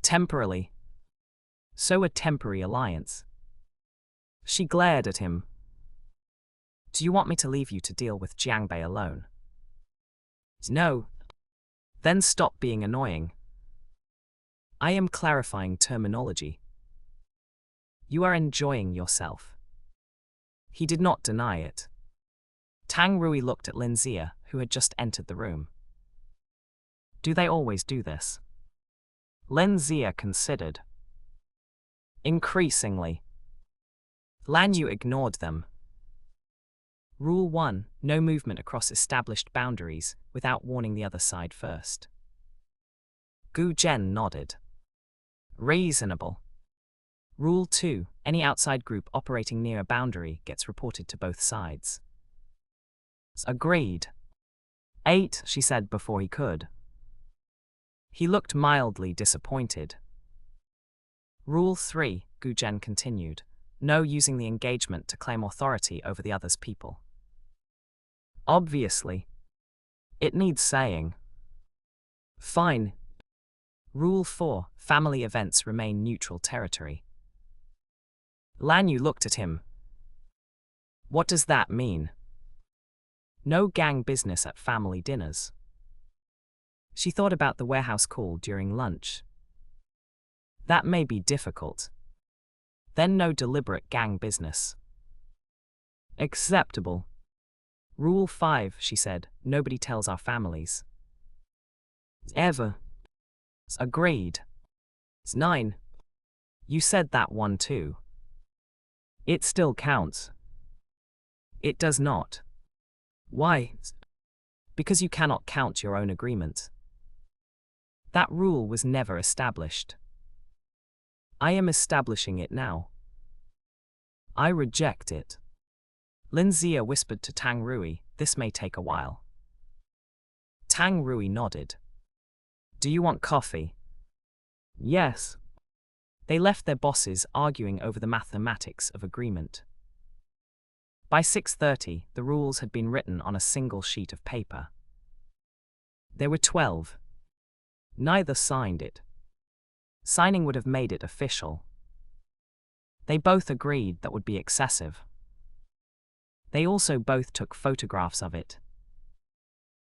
Temporarily. So a temporary alliance. She glared at him. Do you want me to leave you to deal with Jiangbei alone? No. Then stop being annoying. I am clarifying terminology. You are enjoying yourself. He did not deny it. Tang Rui looked at Lin Zia, who had just entered the room. Do they always do this? Lin Zia considered. Increasingly. Lanyue ignored them. Rule 1. No movement across established boundaries without warning the other side first. Gu Zhen nodded. Reasonable. Rule 2. Any outside group operating near a boundary gets reported to both sides. Agreed. 8, she said before he could. He looked mildly disappointed. Rule 3, Gu Zhen continued. No using the engagement to claim authority over the other's people. Obviously. It needs saying. Fine. Rule 4, family events remain neutral territory. Lanyue looked at him. What does that mean? No gang business at family dinners. She thought about the warehouse call during lunch. That may be difficult. Then no deliberate gang business. Acceptable. Rule 5, she said, nobody tells our families. Ever. Agreed. 9. You said that one too. It still counts. It does not. Why? Because you cannot count your own agreement. That rule was never established. I am establishing it now. I reject it. Lin Zia whispered to Tang Rui, this may take a while. Tang Rui nodded. Do you want coffee? Yes. They left their bosses arguing over the mathematics of agreement. By 6:30, the rules had been written on a single sheet of paper. There were 12. Neither signed it. Signing would have made it official. They both agreed that would be excessive. They also both took photographs of it.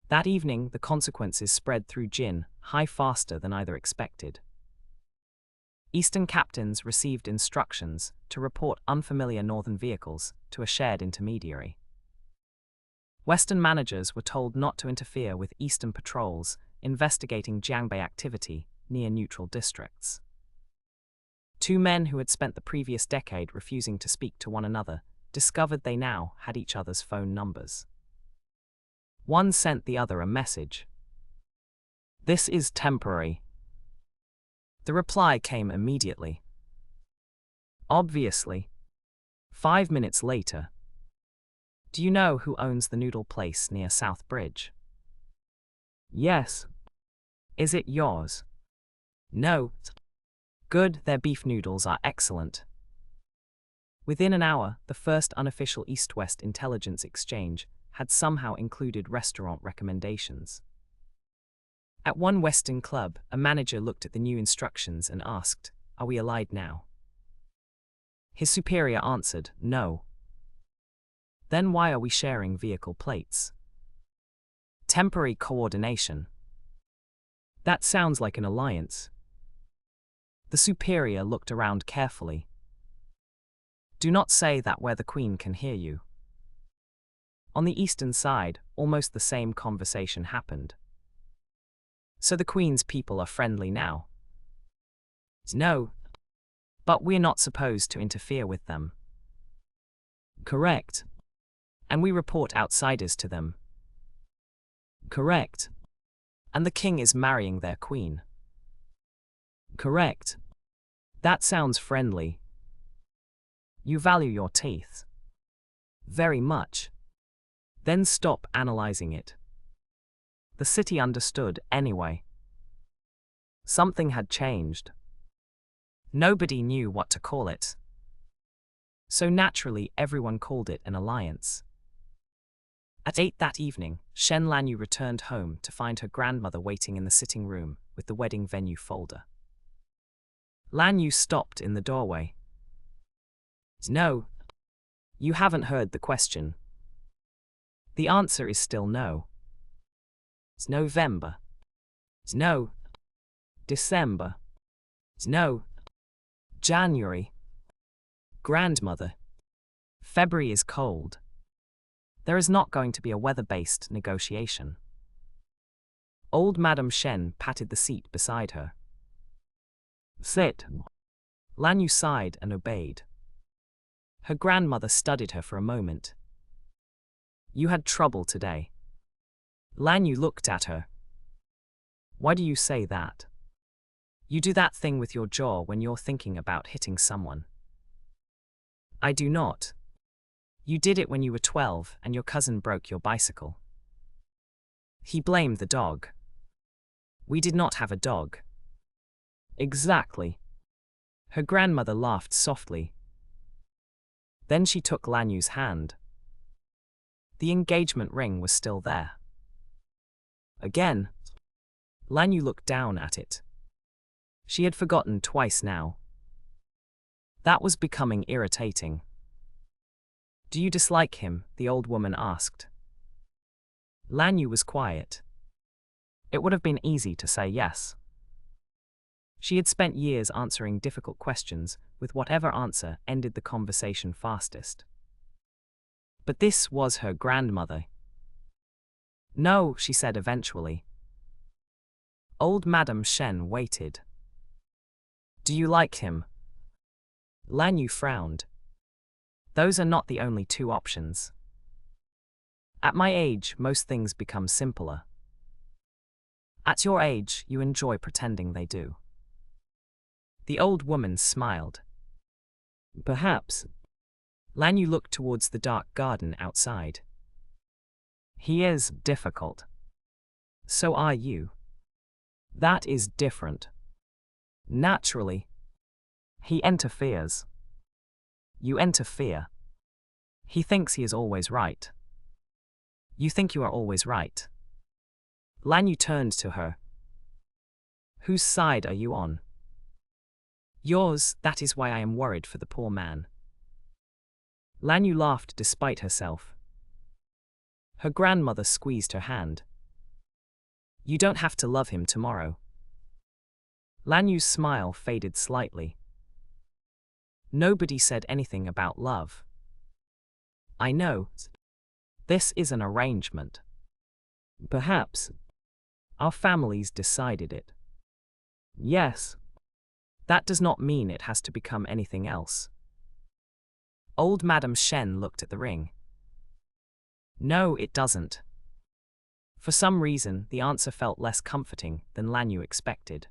That evening, the consequences spread through Jinhai faster than either expected. Eastern captains received instructions to report unfamiliar northern vehicles to a shared intermediary. Western managers were told not to interfere with Eastern patrols investigating Jiangbei activity near neutral districts. 2 men who had spent the previous decade refusing to speak to one another discovered they now had each other's phone numbers. One sent the other a message. This is temporary. The reply came immediately. Obviously. 5 minutes later. Do you know who owns the noodle place near South Bridge? Yes. Is it yours? No. Good, their beef noodles are excellent. Within an hour, the first unofficial East-West intelligence exchange had somehow included restaurant recommendations. At one Western club, a manager looked at the new instructions and asked, "Are we allied now?" His superior answered, "No." Then why are we sharing vehicle plates? Temporary coordination. That sounds like an alliance. The superior looked around carefully. Do not say that where the Queen can hear you. On the eastern side, almost the same conversation happened. So the Queen's people are friendly now. No, but we're not supposed to interfere with them. Correct. And we report outsiders to them. Correct. And the king is marrying their queen. Correct. That sounds friendly. You value your teeth. Very much. Then stop analyzing it. The city understood anyway. Something had changed. Nobody knew what to call it. So naturally everyone called it an alliance. At 8 that evening, Shen Lanyue returned home to find her grandmother waiting in the sitting room with the wedding venue folder. Lanyue stopped in the doorway. No. You haven't heard the question. The answer is still no. It's November. It's no. December. It's no. January. Grandmother. February is cold. There is not going to be a weather-based negotiation. Old Madame Shen patted the seat beside her. Sit. Lanyue sighed and obeyed. Her grandmother studied her for a moment. You had trouble today. Lanyue looked at her. Why do you say that? You do that thing with your jaw when you're thinking about hitting someone. I do not. You did it when you were 12 and your cousin broke your bicycle. He blamed the dog. We did not have a dog. Exactly. Her grandmother laughed softly. Then she took Lanyue's hand. The engagement ring was still there. Again. Lanyue looked down at it. She had forgotten twice now. That was becoming irritating. Do you dislike him? The old woman asked. Lanyue was quiet. It would have been easy to say yes. She had spent years answering difficult questions with whatever answer ended the conversation fastest. But this was her grandmother. No, she said eventually. Old Madame Shen waited. Do you like him? Lanyue frowned. Those are not the only two options. At my age, most things become simpler. At your age, you enjoy pretending they do. The old woman smiled. Perhaps. Lanyue looked towards the dark garden outside. He is difficult. So are you. That is different. Naturally. He interferes. You interfere. He thinks he is always right. You think you are always right. Lanyue turned to her. Whose side are you on? Yours. That is why I am worried for the poor man. Lanyue laughed despite herself. Her grandmother squeezed her hand. You don't have to love him tomorrow. Lanyue's smile faded slightly. Nobody said anything about love. I know. This is an arrangement. Perhaps. Our families decided it. Yes. That does not mean it has to become anything else. Old Madame Shen looked at the ring. No, it doesn't. For some reason, the answer felt less comforting than Lanyue expected.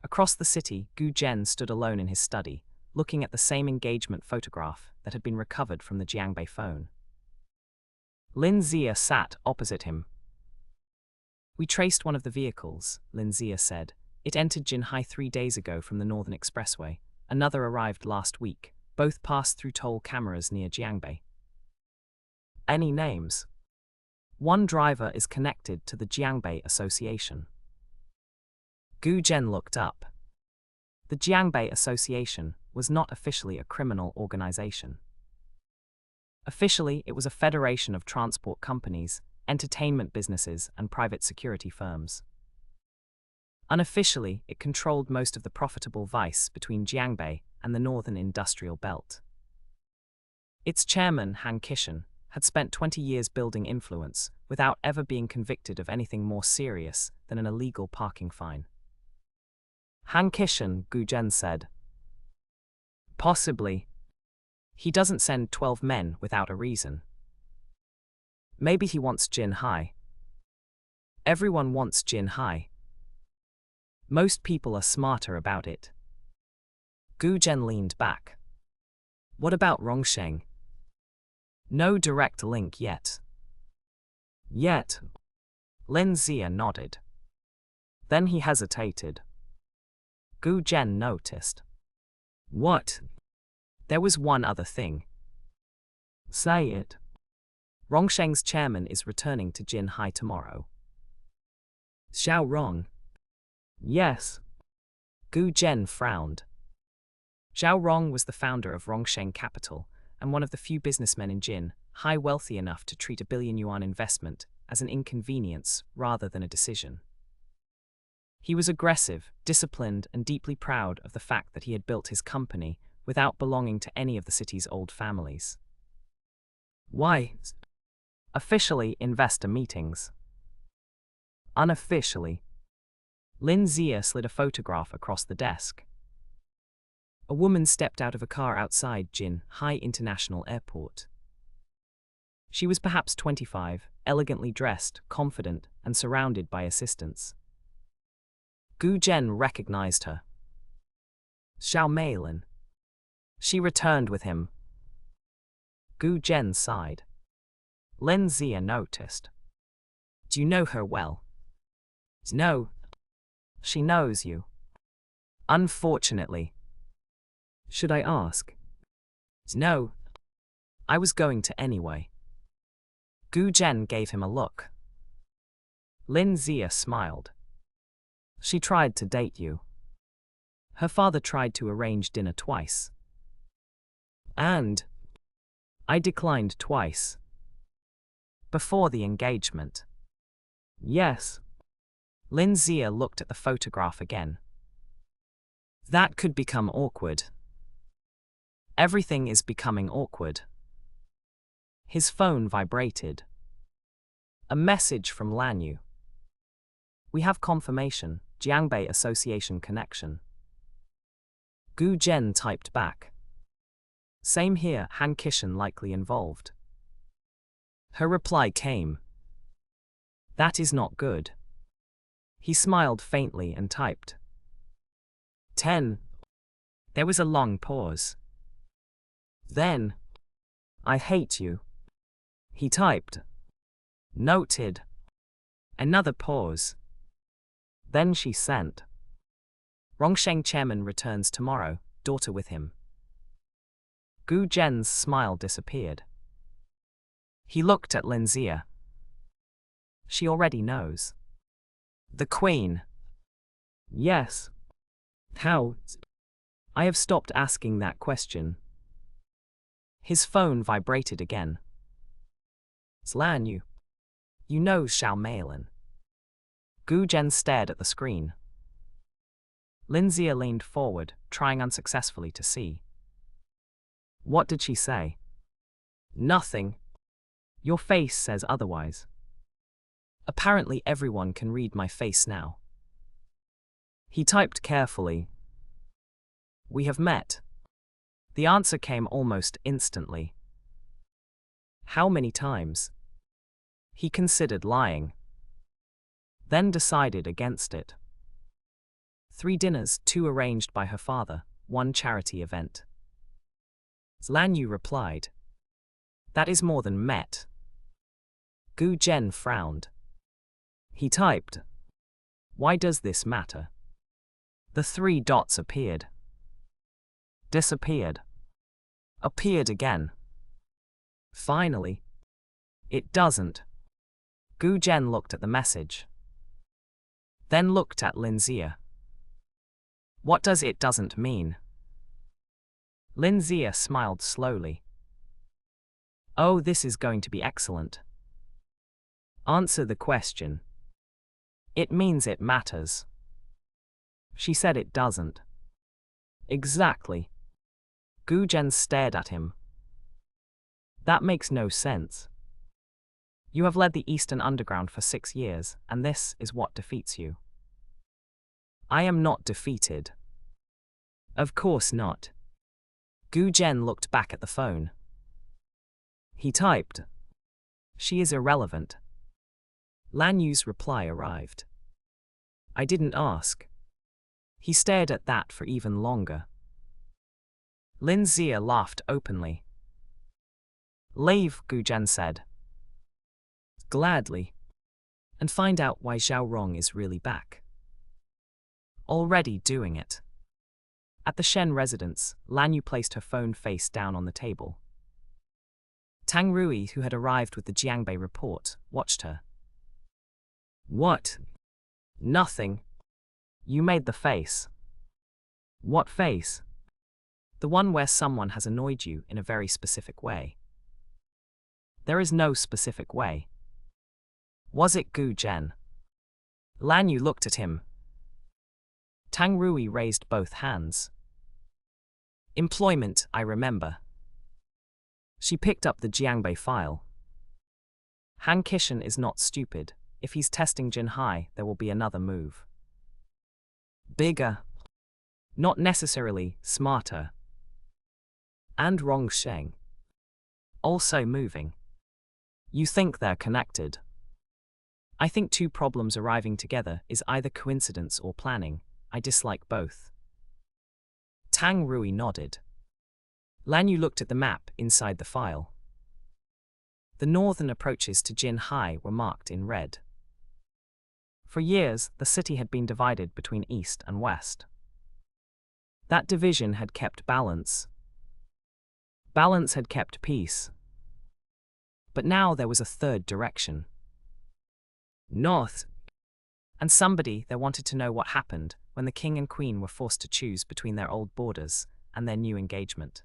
Across the city, Gu Zhen stood alone in his study, looking at the same engagement photograph that had been recovered from the Jiangbei phone. Lin Zia sat opposite him. We traced one of the vehicles, Lin Zia said. It entered Jinhai 3 days ago from the Northern Expressway. Another arrived last week. Both passed through toll cameras near Jiangbei. Any names? One driver is connected to the Jiangbei Association. Gu Zhen looked up. The Jiangbei Association was not officially a criminal organization. Officially, it was a federation of transport companies, entertainment businesses, and private security firms. Unofficially, it controlled most of the profitable vice between Jiangbei and the Northern Industrial Belt. Its chairman, Han Kishan, had spent 20 years building influence without ever being convicted of anything more serious than an illegal parking fine. Han Kishan, Gu Zhen said. Possibly. He doesn't send 12 men without a reason. Maybe he wants Jinhai. Everyone wants Jinhai. Most people are smarter about it. Gu Zhen leaned back. What about Rongsheng? No direct link yet. Yet. Lin Zia nodded. Then he hesitated. Gu Zhen noticed. What? There was one other thing. Say it. Rongsheng's chairman is returning to Jinhai tomorrow. Xiao Rong? Yes. Gu Zhen frowned. Xiao Rong was the founder of Rongsheng Capital and one of the few businessmen in Jinhai wealthy enough to treat a billion-yuan investment as an inconvenience rather than a decision. He was aggressive, disciplined, and deeply proud of the fact that he had built his company without belonging to any of the city's old families. Why? Officially, investor meetings. Unofficially. Lin Zia slid a photograph across the desk. A woman stepped out of a car outside Jinhai International Airport. She was perhaps 25, elegantly dressed, confident, and surrounded by assistants. Gu Zhen recognized her. Xiao Meilin. She returned with him. Gu Zhen sighed. Lin Zia noticed. Do you know her well? No. She knows you. Unfortunately. Should I ask? No. I was going to anyway. Gu Zhen gave him a look. Lin Zia smiled. She tried to date you. Her father tried to arrange dinner twice. And I declined twice. Before the engagement. Yes. Lin Zia looked at the photograph again. That could become awkward. Everything is becoming awkward. His phone vibrated. A message from Lanyue. We have confirmation, Jiangbei Association connection. Gu Zhen typed back. Same here, Han Kishan likely involved. Her reply came. That is not good. He smiled faintly and typed. 10. There was a long pause. Then, I hate you. He typed. Noted. Another pause. Then she sent. Rongsheng chairman returns tomorrow, daughter with him. Gu Zhen's smile disappeared. He looked at Lin Zia. She already knows. The Queen. Yes. How? I have stopped asking that question. His phone vibrated again. Lanyue. You know Xiao Meilin. Gu Zhen stared at the screen. Lin Zia leaned forward, trying unsuccessfully to see. What did she say? Nothing. Your face says otherwise. Apparently everyone can read my face now. He typed carefully. We have met. The answer came almost instantly. How many times? He considered lying. Then decided against it. 3 dinners, 2 arranged by her father, 1 charity event. Lanyue replied. That is more than met. Gu Zhen frowned. He typed. Why does this matter? The 3 dots appeared. Disappeared. Appeared again. Finally. It doesn't. Gu Zhen looked at the message. Then looked at Lin Zia. What does it doesn't mean? Lin Zia smiled slowly. Oh, this is going to be excellent. Answer the question. It means it matters. She said it doesn't. Exactly. Gu Zhen stared at him. That makes no sense. You have led the Eastern Underground for 6 years, and this is what defeats you. I am not defeated. Of course not. Gu Zhen looked back at the phone. He typed. She is irrelevant. Lanyue's reply arrived. I didn't ask. He stared at that for even longer. Lin Zia laughed openly. Leave, Gu Zhen said. Gladly. And find out why Zhao Rong is really back. Already doing it. At the Shen residence, Lanyue placed her phone face down on the table. Tang Rui, who had arrived with the Jiangbei report, watched her. What? Nothing. You made the face. What face? The one where someone has annoyed you in a very specific way. There is no specific way. Was it Gu Zhen? Lanyue looked at him. Tang Rui raised both hands. Employment, I remember. She picked up the Jiangbei file. Han Kishan is not stupid. If he's testing Jinhai, there will be another move. Bigger. Not necessarily smarter. And Rongsheng. Also moving. You think they're connected. I think two problems arriving together is either coincidence or planning. I dislike both. Tang Rui nodded. Lanyue looked at the map inside the file. The northern approaches to Jinhai were marked in red. For years, the city had been divided between east and west. That division had kept balance. Balance had kept peace. But now there was a third direction. North. And somebody there wanted to know what happened when the king and queen were forced to choose between their old borders and their new engagement.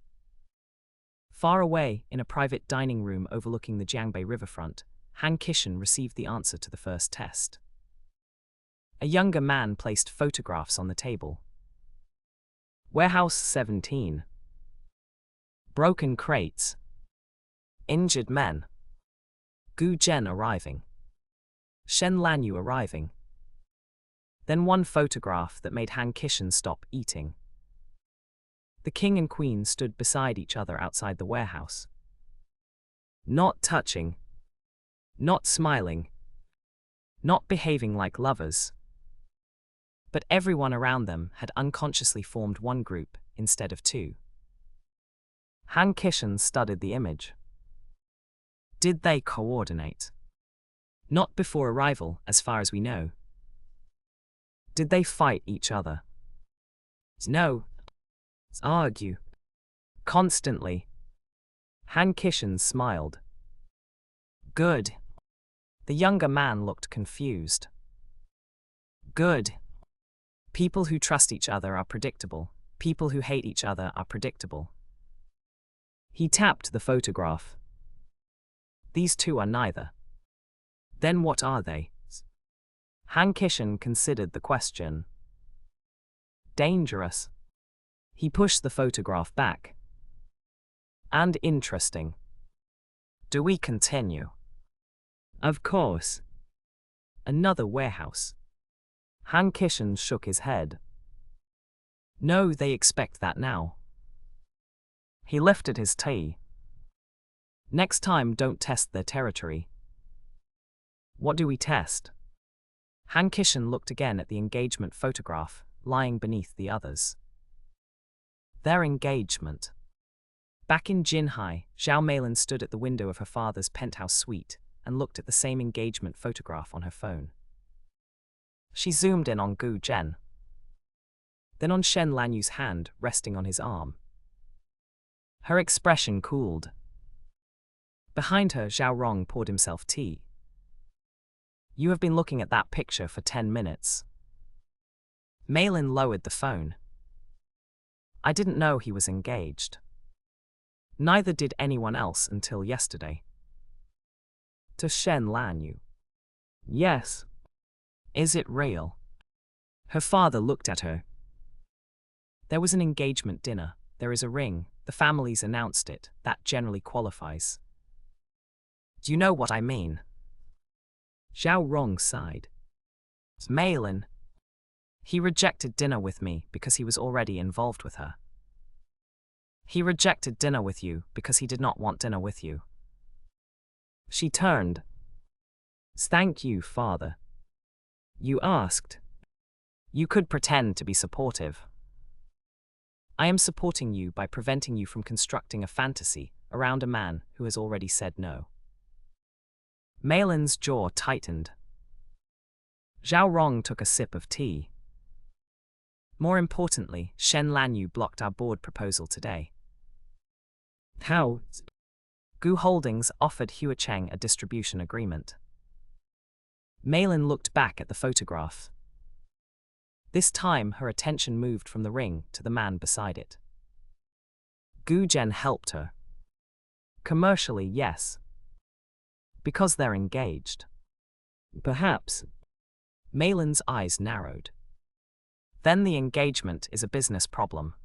Far away, in a private dining room overlooking the Jiangbei riverfront, Han Kishan received the answer to the first test. A younger man placed photographs on the table. Warehouse 17. Broken crates. Injured men. Gu Zhen arriving. Shen Lanyue arriving. Then one photograph that made Han Kishan stop eating. The king and queen stood beside each other outside the warehouse. Not touching. Not smiling. Not behaving like lovers. But everyone around them had unconsciously formed one group instead of two. Han Kishan studied the image. Did they coordinate? Not before arrival, as far as we know. Did they fight each other? No. Argue. Constantly. Han Kishan smiled. Good. The younger man looked confused. Good. People who trust each other are predictable. People who hate each other are predictable. He tapped the photograph. These two are neither. Then what are they? Han Kishan considered the question. Dangerous. He pushed the photograph back. And interesting. Do we continue? Of course. Another warehouse. Han Kishan shook his head. No, they expect that now. He lifted his tea. Next time, don't test their territory. What do we test? Han Kishan looked again at the engagement photograph, lying beneath the others. Their engagement. Back in Jinhai, Zhao Meilin stood at the window of her father's penthouse suite and looked at the same engagement photograph on her phone. She zoomed in on Gu Zhen. Then on Shen Lanyue's hand resting on his arm. Her expression cooled. Behind her, Zhao Rong poured himself tea. You have been looking at that picture for 10 minutes. Meilin lowered the phone. I didn't know he was engaged. Neither did anyone else until yesterday. To Shen Lanyue. Yes. Is it real? Her father looked at her. There was an engagement dinner. There is a ring. The families announced it. That generally qualifies. Do you know what I mean? Zhao Rong sighed. Meilin. He rejected dinner with me because he was already involved with her. He rejected dinner with you because he did not want dinner with you. She turned. Thank you, father. You asked. You could pretend to be supportive. I am supporting you by preventing you from constructing a fantasy around a man who has already said no. Malin's jaw tightened. Zhao Rong took a sip of tea. More importantly, Shen Lanyue blocked our board proposal today. How? Gu Holdings offered Huacheng a distribution agreement. Malin looked back at the photograph. This time her attention moved from the ring to the man beside it. Gu Zhen helped her. Commercially, yes. Because they're engaged. Perhaps. Malin's eyes narrowed. Then the engagement is a business problem.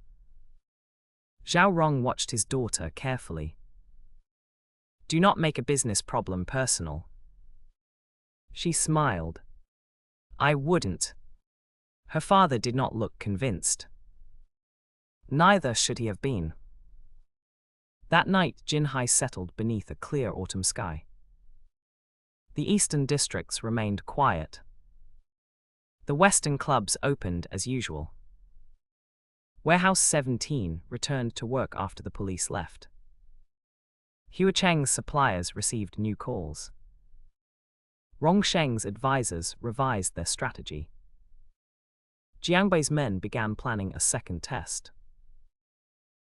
Zhao Rong watched his daughter carefully. Do not make a business problem personal. She smiled. I wouldn't. Her father did not look convinced. Neither should he have been. That night, Jinhai settled beneath a clear autumn sky. The eastern districts remained quiet. The western clubs opened as usual. Warehouse 17 returned to work after the police left. Huacheng's suppliers received new calls. Rongsheng's advisors revised their strategy. Jiangbei's men began planning a second test.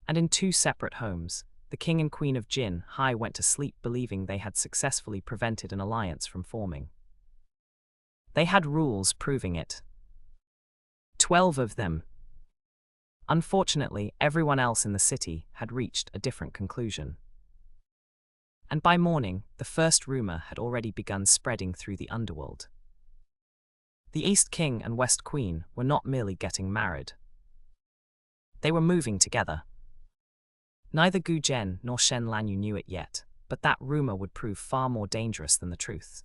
And in 2 separate homes, the king and queen of Jinhai went to sleep believing they had successfully prevented an alliance from forming. They had rules proving it. 12 of them. Unfortunately, everyone else in the city had reached a different conclusion. And by morning, the first rumor had already begun spreading through the underworld. The East King and West Queen were not merely getting married. They were moving together. Neither Gu Zhen nor Shen Lanyue knew it yet, but that rumor would prove far more dangerous than the truth.